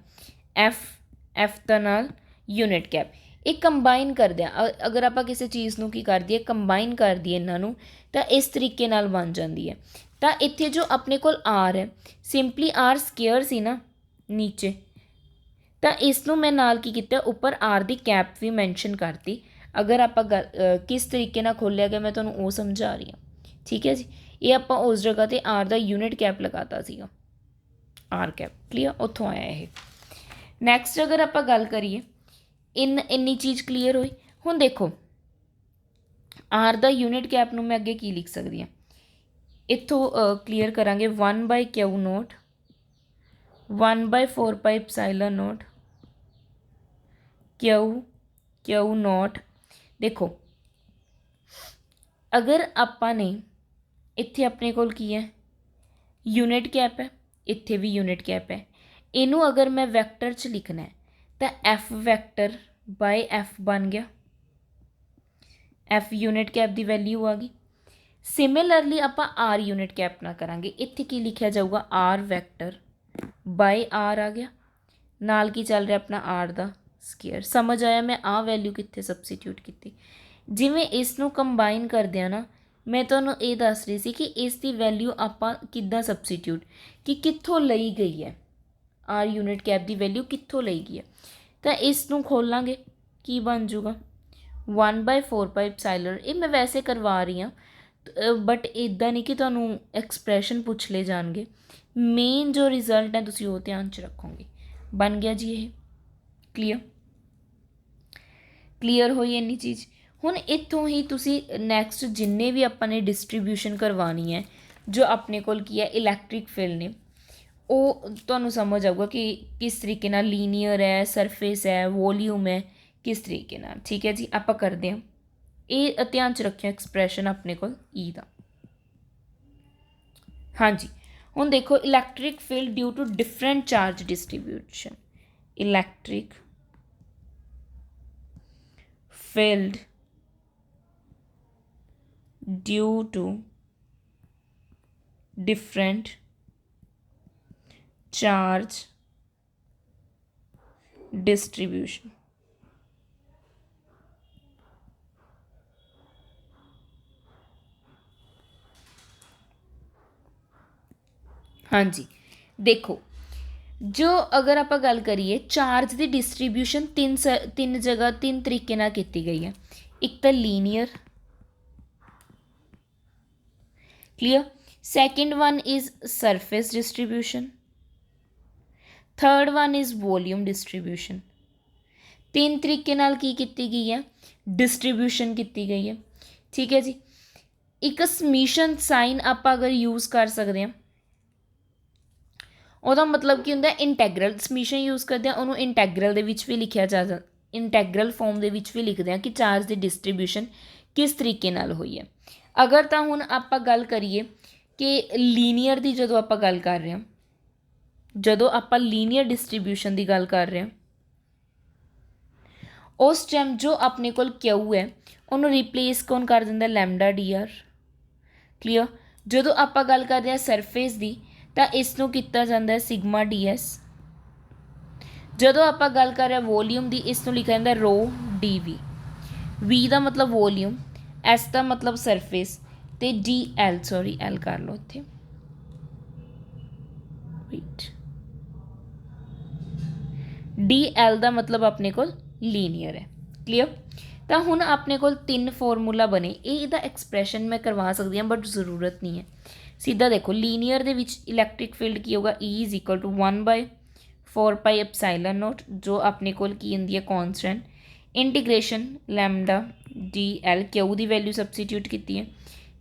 ਐਫ ਦਾ ਨਾਲ ਯੂਨਿਟ ਕੈਪ, ਇਹ ਕੰਬਾਈਨ ਕਰਦੇ ਆ। ਅਗਰ ਆਪਾਂ ਕਿਸੇ ਚੀਜ਼ ਨੂੰ ਕੀ ਕਰ ਦਈਏ, ਕੰਬਾਈਨ ਕਰ ਦਈਏ ਇਹਨਾਂ ਨੂੰ, ਤਾਂ ਇਸ ਤਰੀਕੇ ਨਾਲ ਬਣ ਜਾਂਦੀ ਹੈ। ਤਾਂ ਇੱਥੇ ਜੋ ਆਪਣੇ ਕੋਲ ਆਰ ਹੈ, ਸਿੰਪਲੀ ਆਰ ਸਕੇਅਰ ਸੀ ਨਾ ਨੀਚੇ, ਤਾਂ ਇਸ ਨੂੰ ਮੈਂ ਨਾਲ ਕੀ ਕੀਤਾ, ਉੱਪਰ ਆਰ ਦੀ ਕੈਪ ਵੀ ਮੈਂਸ਼ਨ ਕਰਤੀ। ਅਗਰ ਆਪਾਂ ਕਿਸ ਤਰੀਕੇ ਨਾਲ ਖੋਲ੍ਹਿਆ ਗਿਆ ਮੈਂ ਤੁਹਾਨੂੰ ਉਹ ਸਮਝਾ ਰਹੀ ਹਾਂ, ਠੀਕ ਹੈ ਜੀ। ਇਹ ਆਪਾਂ ਉਸ ਜਗ੍ਹਾ 'ਤੇ ਆਰ ਦਾ ਯੂਨਿਟ ਕੈਪ ਲਗਾਤਾ ਸੀਗਾ, ਆਰ ਕੈਪ, ਕਲੀਅਰ, ਉੱਥੋਂ ਆਇਆ ਇਹ। ਨੈਕਸਟ ਅਗਰ ਆਪਾਂ ਗੱਲ ਕਰੀਏ, ਇੰਨੀ ਚੀਜ਼ ਕਲੀਅਰ ਹੋਈ। ਹੁਣ ਦੇਖੋ ਆਰ ਦਾ ਯੂਨਿਟ ਕੈਪ ਨੂੰ ਮੈਂ ਅੱਗੇ ਕੀ ਲਿਖ ਸਕਦੀ ਹਾਂ, ਇੱਥੋਂ ਕਲੀਅਰ ਕਰਾਂਗੇ, 1/Q ਨੋਟ 1/4πε0 Q ਨੋਟ। ਦੇਖੋ ਅਗਰ ਆਪਾਂ ਨੇ ਇੱਥੇ ਆਪਣੇ ਕੋਲ ਕੀ ਹੈ, ਯੂਨਿਟ ਕੈਪ ਹੈ, ਇੱਥੇ ਵੀ ਯੂਨਿਟ ਕੈਪ ਹੈ। ਇਹਨੂੰ ਅਗਰ ਮੈਂ ਵੈਕਟਰ 'ਚ ਲਿਖਣਾ ਹੈ ਤਾਂ ਐਫ ਵੈਕਟਰ ਬਾਏ ਐਫ ਬਣ ਗਿਆ, ਐਫ ਯੂਨਿਟ ਕੈਪ ਦੀ ਵੈਲਿਊ ਆ ਗਈ। ਸਿਮਿਲਰਲੀ ਆਪਾਂ ਆਰ ਯੂਨਿਟ ਕੈਪ ਨਾਲ ਕਰਾਂਗੇ, ਇੱਥੇ ਕੀ ਲਿਖਿਆ ਜਾਊਗਾ, ਆਰ ਵੈਕਟਰ ਬਾਏ ਆਰ ਆ ਗਿਆ, ਨਾਲ ਕੀ ਚੱਲ ਰਿਹਾ ਆਪਣਾ ਆਰ ਦਾ ਸਕੇਅਰ। ਸਮਝ ਆਇਆ ਮੈਂ ਆਹ ਵੈਲਿਊ ਕਿੱਥੇ ਸਬਸਟੀਟਿਊਟ ਕੀਤੀ। ਜਿਵੇਂ ਇਸ ਨੂੰ ਕੰਬਾਈਨ ਕਰਦੇ ਆ ਨਾ, ਮੈਂ ਤੁਹਾਨੂੰ ਇਹ ਦੱਸ ਰਹੀ ਸੀ ਕਿ ਇਸ ਦੀ ਵੈਲਿਊ ਆਪਾਂ ਕਿੱਦਾਂ ਸਬਸਟੀਟਿਊਟ, ਕਿ ਕਿੱਥੋਂ ਲਈ ਗਈ ਹੈ, ਆਰ ਯੂਨਿਟ ਕੈਪ ਦੀ ਵੈਲਿਊ ਕਿੱਥੋਂ ਲਈ ਗਈ ਹੈ। ਤਾਂ ਇਸ ਨੂੰ ਖੋਲਾਂਗੇ, ਕੀ ਬਣ ਜੂਗਾ, 1/4πε। ਇਹ ਮੈਂ ਵੈਸੇ ਕਰਵਾ ਰਹੀ ਹਾਂ, ਬਟ ਇੱਦਾਂ ਨਹੀਂ ਕਿ ਤੁਹਾਨੂੰ ਐਕਸਪ੍ਰੈਸ਼ਨ ਪੁੱਛ ਲਏ ਜਾਣਗੇ, ਮੇਨ ਜੋ ਰਿਜ਼ਲਟ ਹੈ ਤੁਸੀਂ ਉਹ ਧਿਆਨ 'ਚ ਰੱਖੋਗੇ। ਬਣ ਗਿਆ ਜੀ ਇਹ, ਕਲੀਅਰ ਹੋਈ ਇੰਨੀ ਚੀਜ਼। ਹੁਣ ਇੱਥੋਂ ਹੀ ਤੁਸੀਂ ਨੈਕਸਟ ਜਿੰਨੇ ਵੀ ਆਪਾਂ ਨੇ ਡਿਸਟਰੀਬਿਊਸ਼ਨ ਕਰਵਾਉਣੀ ਹੈ, ਜੋ ਆਪਣੇ ਕੋਲ ਕੀ ਹੈ ਇਲੈਕਟ੍ਰਿਕ ਫੀਲਡ ਨੇ, ਉਹ ਤੁਹਾਨੂੰ ਸਮਝ ਆਊਗਾ ਕਿ ਕਿਸ ਤਰੀਕੇ ਨਾਲ ਲੀਨੀਅਰ ਹੈ, ਸਰਫੇਸ ਹੈ, ਵੋਲਿਊਮ ਹੈ, ਕਿਸ ਤਰੀਕੇ ਨਾਲ, ਠੀਕ ਹੈ ਜੀ। ਆਪਾਂ ਕਰਦੇ ਹਾਂ, ਇਹ ਧਿਆਨ 'ਚ ਰੱਖਿਓ ਐਕਸਪ੍ਰੈਸ਼ਨ ਆਪਣੇ ਕੋਲ ਈ ਦਾ। ਹਾਂਜੀ, ਹੁਣ ਦੇਖੋ electric field due to different charge distribution, electric field due to different charge distribution। हाँ जी, देखो जो अगर आप गल करिए चार्ज की डिस्ट्रीब्यूशन तीन जगह तीन तरीके नाल कीती गई है। एक तो linear, clear, second one is surface distribution, third one is volume distribution. तीन तरीके नाल की कीती गई है, डिस्ट्रीब्यूशन कीती गई है, ठीक है जी। एक समीशन साइन आप अगर यूज़ कर सकते हैं, ਉਹਦਾ मतलब ਕੀ ਹੁੰਦਾ, ਇੰਟੈਗਰਲ ਸਮੀਸ਼ਨ ਯੂਜ਼ ਕਰਦੇ ਆ, ਉਹਨੂੰ ਇੰਟੈਗਰਲ ਦੇ ਵਿੱਚ ਵੀ ਲਿਖਿਆ ਜਾ ਸਕਦਾ, ਇੰਟੈਗਰਲ ਫਾਰਮ ਦੇ ਵਿੱਚ ਵੀ ਲਿਖਦੇ ਆ ਕਿ ਚਾਰਜ ਦੀ ਡਿਸਟਰੀਬਿਊਸ਼ਨ ਕਿਸ ਤਰੀਕੇ ਨਾਲ ਹੋਈ ਹੈ। ਅਗਰ ਤਾਂ ਹੁਣ ਆਪਾਂ ਗੱਲ ਕਰੀਏ ਕਿ ਲੀਨੀਅਰ ਦੀ, ਜਦੋਂ ਆਪਾਂ ਗੱਲ ਕਰ ਰਹੇ ਹਾਂ, ਜਦੋਂ ਆਪਾਂ ਲੀਨੀਅਰ ਡਿਸਟਰੀਬਿਊਸ਼ਨ ਦੀ ਗੱਲ ਕਰ ਰਹੇ ਹਾਂ, ਉਸ ਟਾਈਮ ਜੋ ਆਪਣੇ ਕੋਲ ਕਿਊ ਹੈ ਉਹਨੂੰ ਰਿਪਲੇਸ ਕੌਣ ਕਰ ਦਿੰਦਾ, ਲੈਮਡਾ ਡੀ ਆਰ, ਕਲੀਅਰ। ਜਦੋਂ ਆਪਾਂ ਗੱਲ ਕਰਦੇ ਹਾਂ ਸਰਫੇਸ ਦੀ ਤਾਂ ਇਸ ਨੂੰ ਕੀਤਾ ਜਾਂਦਾ ਸਿਗਮਾ ਡੀ ਐਸ। ਜਦੋਂ ਆਪਾਂ ਗੱਲ ਕਰ ਰਹੇ ਵੋਲੀਅਮ ਦੀ, ਇਸ ਨੂੰ ਲਿਖਿਆ ਜਾਂਦਾ ਰੋ ਡੀ ਵੀ। ਵੀ ਦਾ ਮਤਲਬ ਵੋਲੀਅਮ, ਐਸ ਦਾ ਮਤਲਬ ਸਰਫੇਸ, ਤੇ ਡੀ ਐਲ, ਸੌਰੀ ਐਲ ਕਰ ਲਓ ਇੱਥੇ, ਵੇਟ, ਡੀ ਐਲ ਦਾ ਮਤਲਬ ਆਪਣੇ ਕੋਲ ਲੀਨੀਅਰ ਹੈ, ਕਲੀਅਰ। ਤਾਂ ਹੁਣ ਆਪਣੇ ਕੋਲ ਤਿੰਨ ਫਾਰਮੂਲਾ ਬਣੇ, ਇਹ ਇਹਦਾ ਐਕਸਪ੍ਰੈਸ਼ਨ ਮੈਂ ਕਰਵਾ ਸਕਦੀ ਹਾਂ ਬਟ ਜ਼ਰੂਰਤ ਨਹੀਂ ਹੈ। सीधा देखो लीनियर दे विच इलैक्ट्रिक फील्ड की होगा, E इज़ इक्वल टू 1/4πε0, जो अपने कोल की होंदी है constant, integration lambda D L, Q की वैल्यू सबसीट्यूट की है,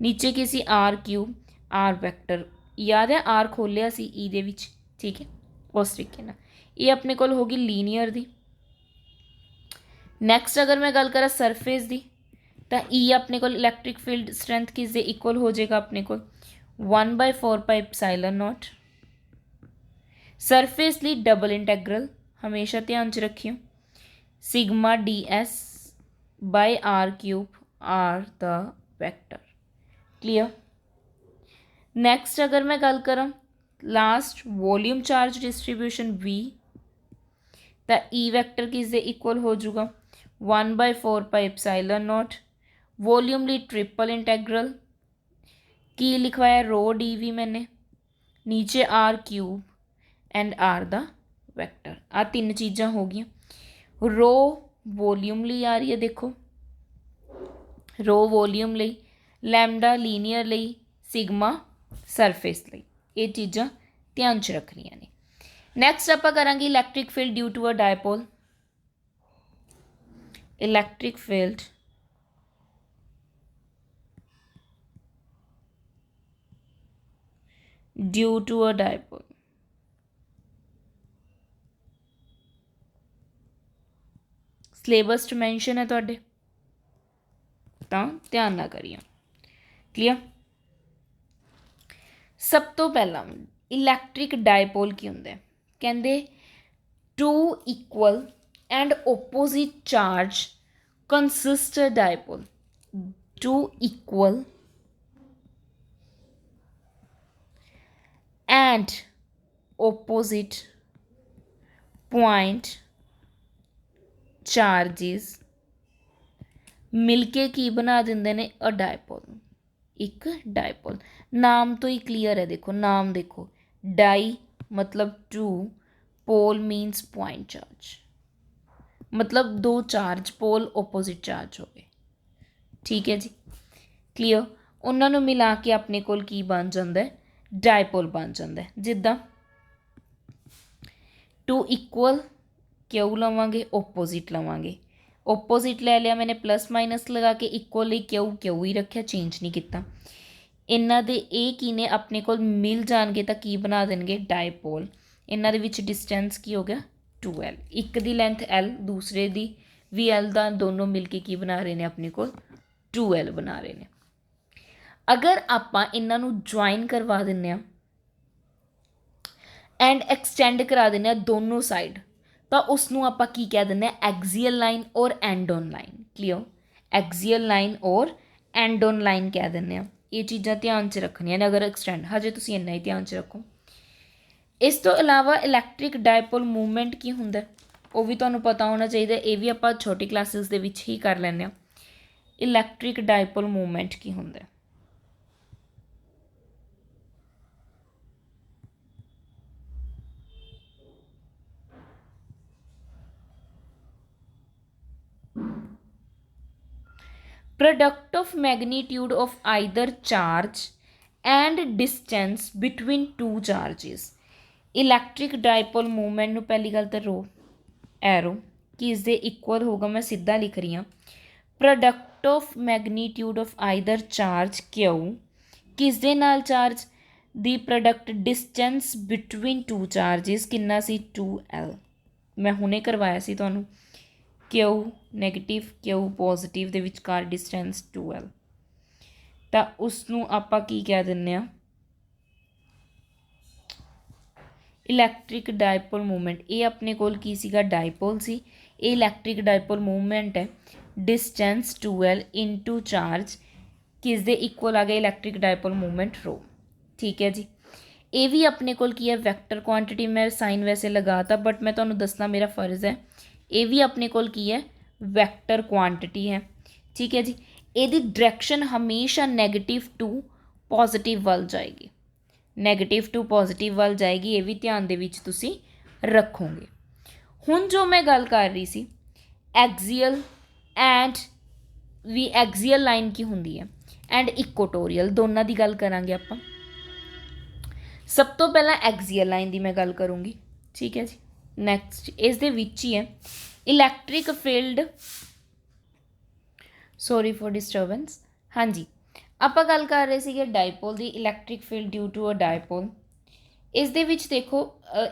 नीचे की सी आर क्यू, आर वैक्टर याद है आर खोलिया सी ई दे विच, ठीक है, उस तरीके नाल ये अपने कोल होगी लीनियर दी। नैक्सट अगर मैं गल करा सरफेस की, तो ई अपने कोल इलैक्ट्रिक फील्ड स्ट्रेंथ किस दे इक्वल हो जाएगा, अपने कोल 1/4πε0। सरफेस ली डबल इंटैग्रल हमेशा ध्यान च रखियो, sigma D S by R cube, R the vector, clear. Next अगर मैं गल करा last volume charge distribution V, तो E वैक्टर किस दे इक्वल हो जाऊगा 1/4πε0 वॉल्यूम ली ट्रिपल इंटैग्रल की लिखवाया रो dV मैंने नीचे r cube and r the vector. आ तीन चीज़ां हो गई। रो वॉल्यूम ली आ रही है, देखो रो वॉल्यूम ली, लैमडा लीनियर ली, सिग्मा सरफेस ली, ये चीज़ां ध्यान च रखनियां ने। नैक्सट आप करांगे electric field due to a dipole. Electric field due to a dipole. Syllabus च मैंशन है तुहाडे, तां ध्यान ना करिए। क्लीयर। सब तो पहला इलैक्ट्रिक डायपोल की हुंदा है, कहंदे two equal and opposite charge consist a dipole. Two equal and opposite point charges मिलके की बना देंगे ने अ डायपोल, एक डायपोल। नाम तो ही क्लीयर है, देखो नाम देखो, डाई मतलब two, pole means point charge, मतलब दो चार्ज पोल ओपोजिट चार्ज हो गए। ठीक है जी, क्लीयर। उन्होंने मिला के अपने कोल की बन जाता है डायपोल बन जाता है। जिदा टू इक्वल क्यू लवांगे, ओपोजिट लवांगे, ओपोजिट ले लिया मैंने प्लस माइनस लगा के, इक्वल क्यू क्यू ही रखा, चेंज नहीं किया। इन्हों के ए की ने अपने को मिल जाएंगे तो की बना देंगे डायपोल। इन्हों के डिस्टेंस की हो गया 2L, एक दी लेंथ L दूसरे दी भी L का, दोनों मिलके की बना रहे हैं अपने को 2L बना रहे हैं। अगर आप इन्हों ज्वाइन करवा दें एंड एक्सटेंड करा दें दोनों साइड, तो उसनों आप की कह दें एक्सियल लाइन और and on line. Clear, axial line और एंड ऑन लाइन कह दें। ये चीज़ां ध्यान च रखनियां ने अगर एक्सटेंड, हजे तुसीं इन्ना ही ध्यान च रखो। इस तो इलावा इलैक्ट्रिक डायपोल मूवमेंट की हुंदा वो भी तुहानूं पता होना चाहिए, ये भी आप छोटी क्लासिस दे विच ही कर लैंदे। इलैक्ट्रिक डायपोल मूवमेंट की हुंदा product of magnitude of either charge and distance between two charges. Electric dipole movement पहली गल तो रो एरो कि इसके इक्वल होगा, मैं सीधा लिख रही हाँ, product of magnitude of either charge Q किस दे नाल charge the product distance between two charges किन्ना सी 2L। मैं हुणे करवाया सी तुहानूं, क्यू नैगेटिव क्यू पॉजिटिव दे विचकार डिस्टेंस 2L, तो उसनूं आपां की कह दिंदे आ इलैक्ट्रिक डायपोल मूवमेंट। ये अपने कोल की सीगा डायपोल सी, ये इलैक्ट्रिक डायपोल मूवमेंट है। डिस्टेंस 2L इंटू चार्ज किस दे इक्वल आ गया इलैक्ट्रिक डायपोल मूवमेंट रो। ठीक है जी, ये भी अपने कोल की है वैक्टर क्वांटिटी, मैं साइन वैसे लगाता बट मैं तुहानूं दसना मेरा फर्ज है। ये भी अपने कोल की है वैक्टर क्वांटिटी है। ठीक है जी, यदी डायरैक्शन हमेशा नैगेटिव टू पॉजिटिव वाल जाएगी, नैगेटिव टू पॉजिटिव वाल जाएगी, ये भी ध्यान दे विच तुसी रखोगे। हुण जो मैं गल कर रही सी एक्सियल एंड भी एक्सियल लाइन की हुंदी है एंड इक्वेटोरियल, दोनों की गल करांगे आपां। सब तो पहला एक्सियल लाइन की मैं गल करूँगी। ठीक है जी, नैक्सट इस दे विच ही है electric field, sorry for disturbance. हाँ जी, आप गल कर रहे थे डायपोल की, electric field due to a dipole. इस दे विच देखो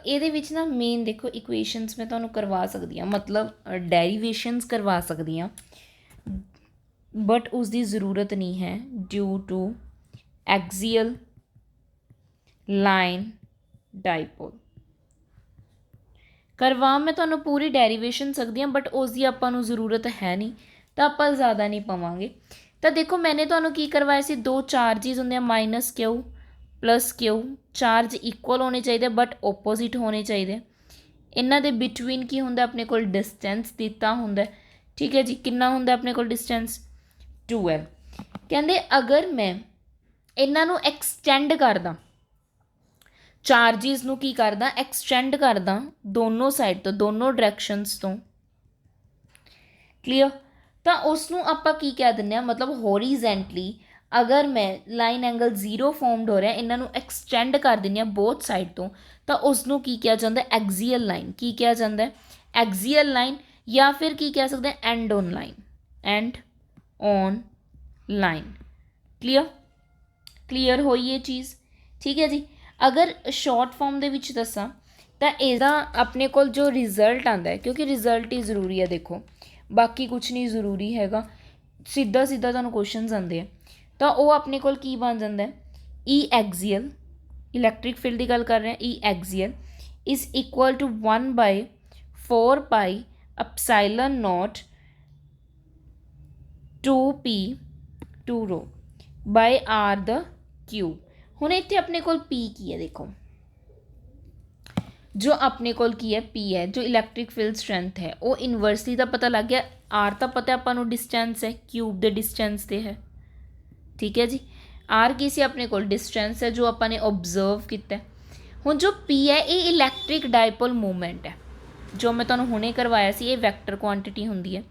ये ना मेन देखो इक्वेशनस मैं तुहानूं करवा सकती हाँ, मतलब डेरीवेशनस करवा सकती हाँ, बट उसकी ज़रूरत नहीं है due to axial line dipole. करवा मैं तुहानूं पूरी डेरीवेशन सकती हाँ बट उसकी आपां नूं ज़रूरत है नहीं, तो आप ज़्यादा नहीं पावांगे। तो देखो मैंने तुहानूं की करवाया सी, दो चार्जिज होंदे minus Q plus Q, charge equal होने चाहिए बट ओपोजिट होने चाहिए। इन्हां दे बिटवीन की हुंदा अपने कोल डिस्टेंस दिता हुंदा, ठीक है जी। कितना हुंदा अपने कोल डिस्टेंस 2L। कहंदे अगर मैं इन्हां नूं एक्सटेंड करदा, चार्जिस नूं की करदा एक्सटेंड करदा दोनों साइड तो, दोनों डायरैक्शनस तो, क्लीयर। तो उसनूं आपां की कह दिंदे आ, मतलब होरीजेंटली अगर मैं लाइन एंगल 0 फॉर्मड हो रहा इन्हां नूं एक्सटेंड कर दिंदी आ बोथ साइड तो उसनूं की कहा जाता है एक्सीयल लाइन। की कहा जाता है एक्सीयल लाइन, या फिर की कह सकते हैं and on line, and on line. Clear, clear होई ये चीज़, ठीक है जी। अगर शॉर्ट फॉर्म दे विच दसां तो इसदा अपने कोल जो रिजल्ट आता है, क्योंकि रिजल्ट ही ज़रूरी है, देखो बाकी कुछ नहीं ज़रूरी हैगा, सीधा सीधा तुहानूं क्वेश्चनस आते हैं तो वह अपने कोल की बन जाता है ई एक्सीयल, इलैक्ट्रिक फील्ड की गल कर रहे हैं, E axial is equal to 1/4 pi epsilon nought 2p 2 rho by are the cube. हुण इत्थे अपने कोल पी की है, देखो जो अपने कोल की है पी है, जो इलैक्ट्रिक फील्ड स्ट्रेंथ है वो इनवर्सली का पता लग गया। आर तो पता आपां डिस्टेंस है, क्यूब के डिस्टेंस से है, ठीक है जी। आर की सी अपने कोल डिस्टेंस है जो आपने ऑब्जर्व किया। हुण जो पी है ये इलैक्ट्रिक डायपोल मूवमेंट है, जो मैं तुहानूं हुणे करवाया सी, ये वैक्टर क्वांटिटी हुंदी है।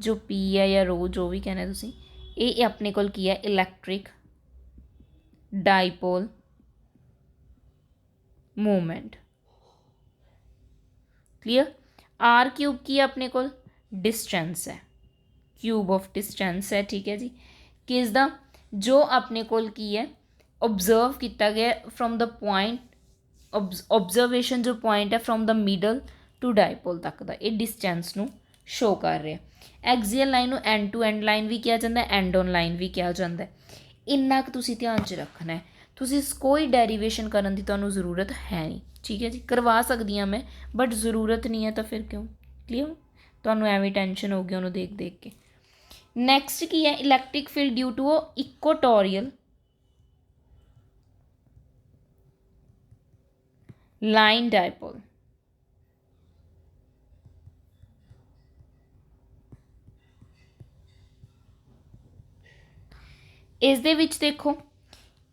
जो पी है या रो जो भी कहना तुसीं, ये अपने कोल की है electric dipole movement. Clear. R cube की अपने कोल डिस्टेंस है, क्यूब ऑफ डिस्टेंस है, ठीक है जी। किसदा जो अपने कोल की है ऑब्जर्व किया गया फ्रॉम द पॉइंट, ऑब्जर्वेशन जो पॉइंट है from the middle to dipole तक का, ये डिस्टेंस नू शो कर रहा है। एक्सीयल लाइन नू एंड टू एंड लाइन भी कहा जाता है, एंड ऑन लाइन भी कहा जाता है। इन्ना क तुसीं ध्यान च रखना है, तुसीं कोई डेरीवेशन करने की तुहानूं ज़रूरत है नहीं, ठीक है जी। करवा सकती हाँ मैं, बट ज़रूरत नहीं है तो फिर क्यों। क्लीयर, तुहानूं एवं टेंशन होगी उन्होंने देख देख के। नैक्सट की है electric field due to equatorial line dipole. इस दे विच देखो,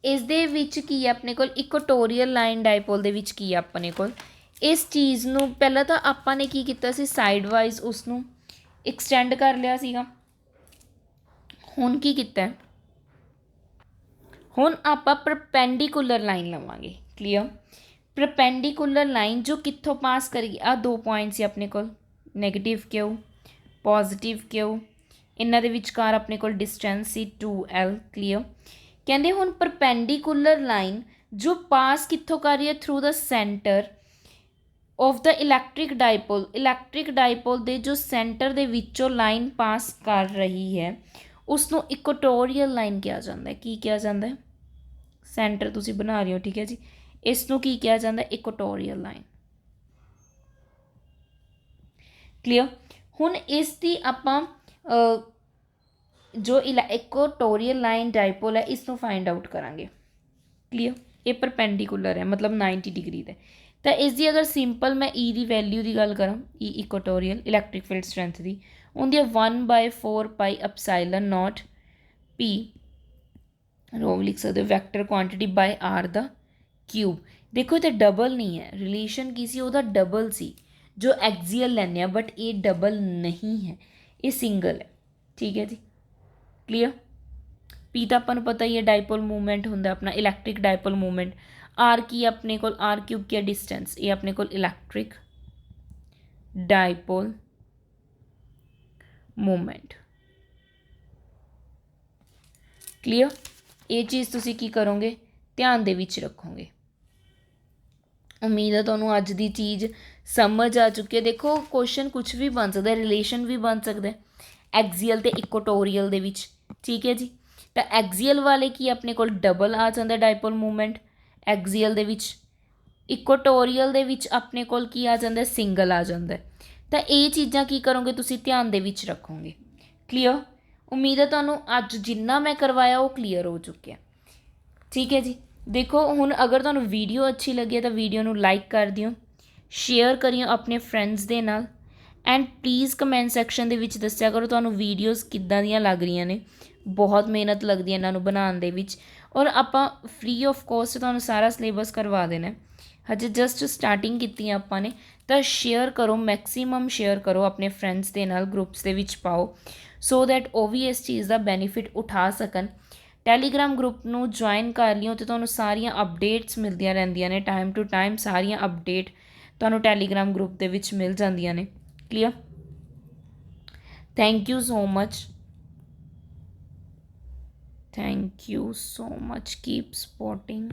इस दे विच की है अपने कोल इक्वेटोरियल लाइन डायपोल दे विच की है अपने कोल इस चीज़ नूं पहला तो आपां ने की कीता सी साइड वाइज उसनूं एक्सटेंड कर लिया सीगा। हुण की कीता है, हुण आपां परपेंडिकुलर लाइन लवांगे। क्लीयर, परपेंडिकुलर लाइन जो कित्थों पास करेगी, आ 2 पॉइंट्स अपने कोल नैगेटिव क्यू पॉजिटिव क्यू, इन्हां दे विचकार अपने कोल डिस्टेंस सी 2L। क्लीयर, कहंदे हुण परपेंडिकुलर लाइन जो पास कित्थों कर रही है through the centre of the electric dipole, electric dipole दे जो सेंटर दे विचों लाइन पास कर रही है उसनों इक्वेटोरियल लाइन कहा जाता है। की कहा जाता है, सेंटर तुसी बना रहे हो, ठीक है जी, इसनों की कहा जाता है इक्वेटोरियल लाइन। क्लीयर, हुण इसकी आपां जो इक्वेटोरियल लाइन डायपोल है इसनों फाइंड आउट करांगे। क्लीयर, ये परपेंडिकुलर है मतलब 90 डिग्री दे, तो इसकी अगर सिंपल मैं ई की वैल्यू की गल करा, E equatorial electric field strength की उनकी 1/4 pi epsilon naught P rho लिख सकते हो vector quantity by are the cube. देखो तो डबल नहीं है, रिलेशन की सी ਉਹਦਾ डबल सी, जो एक्सीयल लैने आ बट ये डबल नहीं है, ये सिंगल है, ठीक है जी। क्लीयर, पी तो अपन पता ही है डायपोल मूवमेंट होंगे अपना इलैक्ट्रिक डायपोल मूवमेंट। आर की अपने को आर क्यूब की डिस्टेंस, ये अपने को इलैक्ट्रिक डायपोल मूवमेंट। क्लीयर, ये चीज़ तुसी की करोगे ध्यान दे विच रखोगे। उम्मीद है तुहानूं अज दी चीज़ समझ आ चुकी है। देखो क्वेश्चन कुछ भी बन सकता है, रिलेशन भी बन सकता है एक्सीयल ते इक्वेटोरियल दे विच, ठीक है जी। तो एक्सीयल वाले की अपने को डबल आ जाता डायपोल मूवमेंट एक्सीयल दे विच, इक्वेटोरियल दे विच अपने कोल की आ जाता सिंगल आ जाता। तो ये चीज़ां की करोगे तुसी ध्यान दे विच रखोगे। क्लीयर, उम्मीद है तुहानूं अज जिन्ना मैं करवाया वो क्लीयर हो चुके हैं, ठीक है जी। देखो हुण अगर तुहानूं वीडियो अच्छी लगी है तो वीडियो नूं लाइक कर दिओ, शेयर करियो अपने फ्रेंड्स दे नाल एंड प्लीज़ कमेंट सैक्शन ਦੇ ਵਿੱਚ ਦੱਸਿਆ ਕਰੋ ਤੁਹਾਨੂੰ ਵੀਡੀਓਜ਼ ਕਿੱਦਾਂ ਦੀਆਂ ਲੱਗ ਰਹੀਆਂ ਨੇ। ਬਹੁਤ ਮਿਹਨਤ ਲੱਗਦੀ ਹੈ ਇਹਨਾਂ ਨੂੰ ਬਣਾਉਣ ਦੇ ਵਿੱਚ ਔਰ ਆਪਾਂ ਫ੍ਰੀ ਆਫ ਕੋਸਟ ਤੁਹਾਨੂੰ ਸਾਰਾ ਸਿਲੇਬਸ ਕਰਵਾ ਦੇਣਾ। ਹਜੇ ਜਸਟ ਸਟਾਰਟਿੰਗ ਕੀਤੀ ਆ ਆਪਾਂ ਨੇ, ਤਾਂ ਸ਼ੇਅਰ ਕਰੋ, ਮੈਕਸੀਮਮ ਸ਼ੇਅਰ ਕਰੋ ਆਪਣੇ ਫਰੈਂਡਸ ਦੇ ਨਾਲ, ਗਰੁੱਪਸ ਦੇ ਵਿੱਚ ਪਾਓ ਸੋ ਦੈਟ ਉਹ ਵੀ ਇਸ ਚੀਜ਼ ਦਾ ਬੈਨੀਫਿਟ ਉਠਾ ਸਕਣ। ਟੈਲੀਗ੍ਰਾਮ ਗਰੁੱਪ ਨੂੰ ਜੁਆਇਨ ਕਰ ਲਿਓ ਅਤੇ ਤੁਹਾਨੂੰ ਸਾਰੀਆਂ ਅਪਡੇਟਸ ਮਿਲਦੀਆਂ ਰਹਿੰਦੀਆਂ ਨੇ, ਟਾਈਮ ਟੂ ਟਾਈਮ ਸਾਰੀਆਂ ਅਪਡੇਟ ਤੁਹਾਨੂੰ ਟੈਲੀਗ੍ਰਾਮ ਗਰੁੱਪ ਦੇ ਵਿੱਚ ਮਿਲ ਜਾਂਦੀਆਂ ਨੇ। Clear? Thank you so much. Thank you so much. Keep supporting.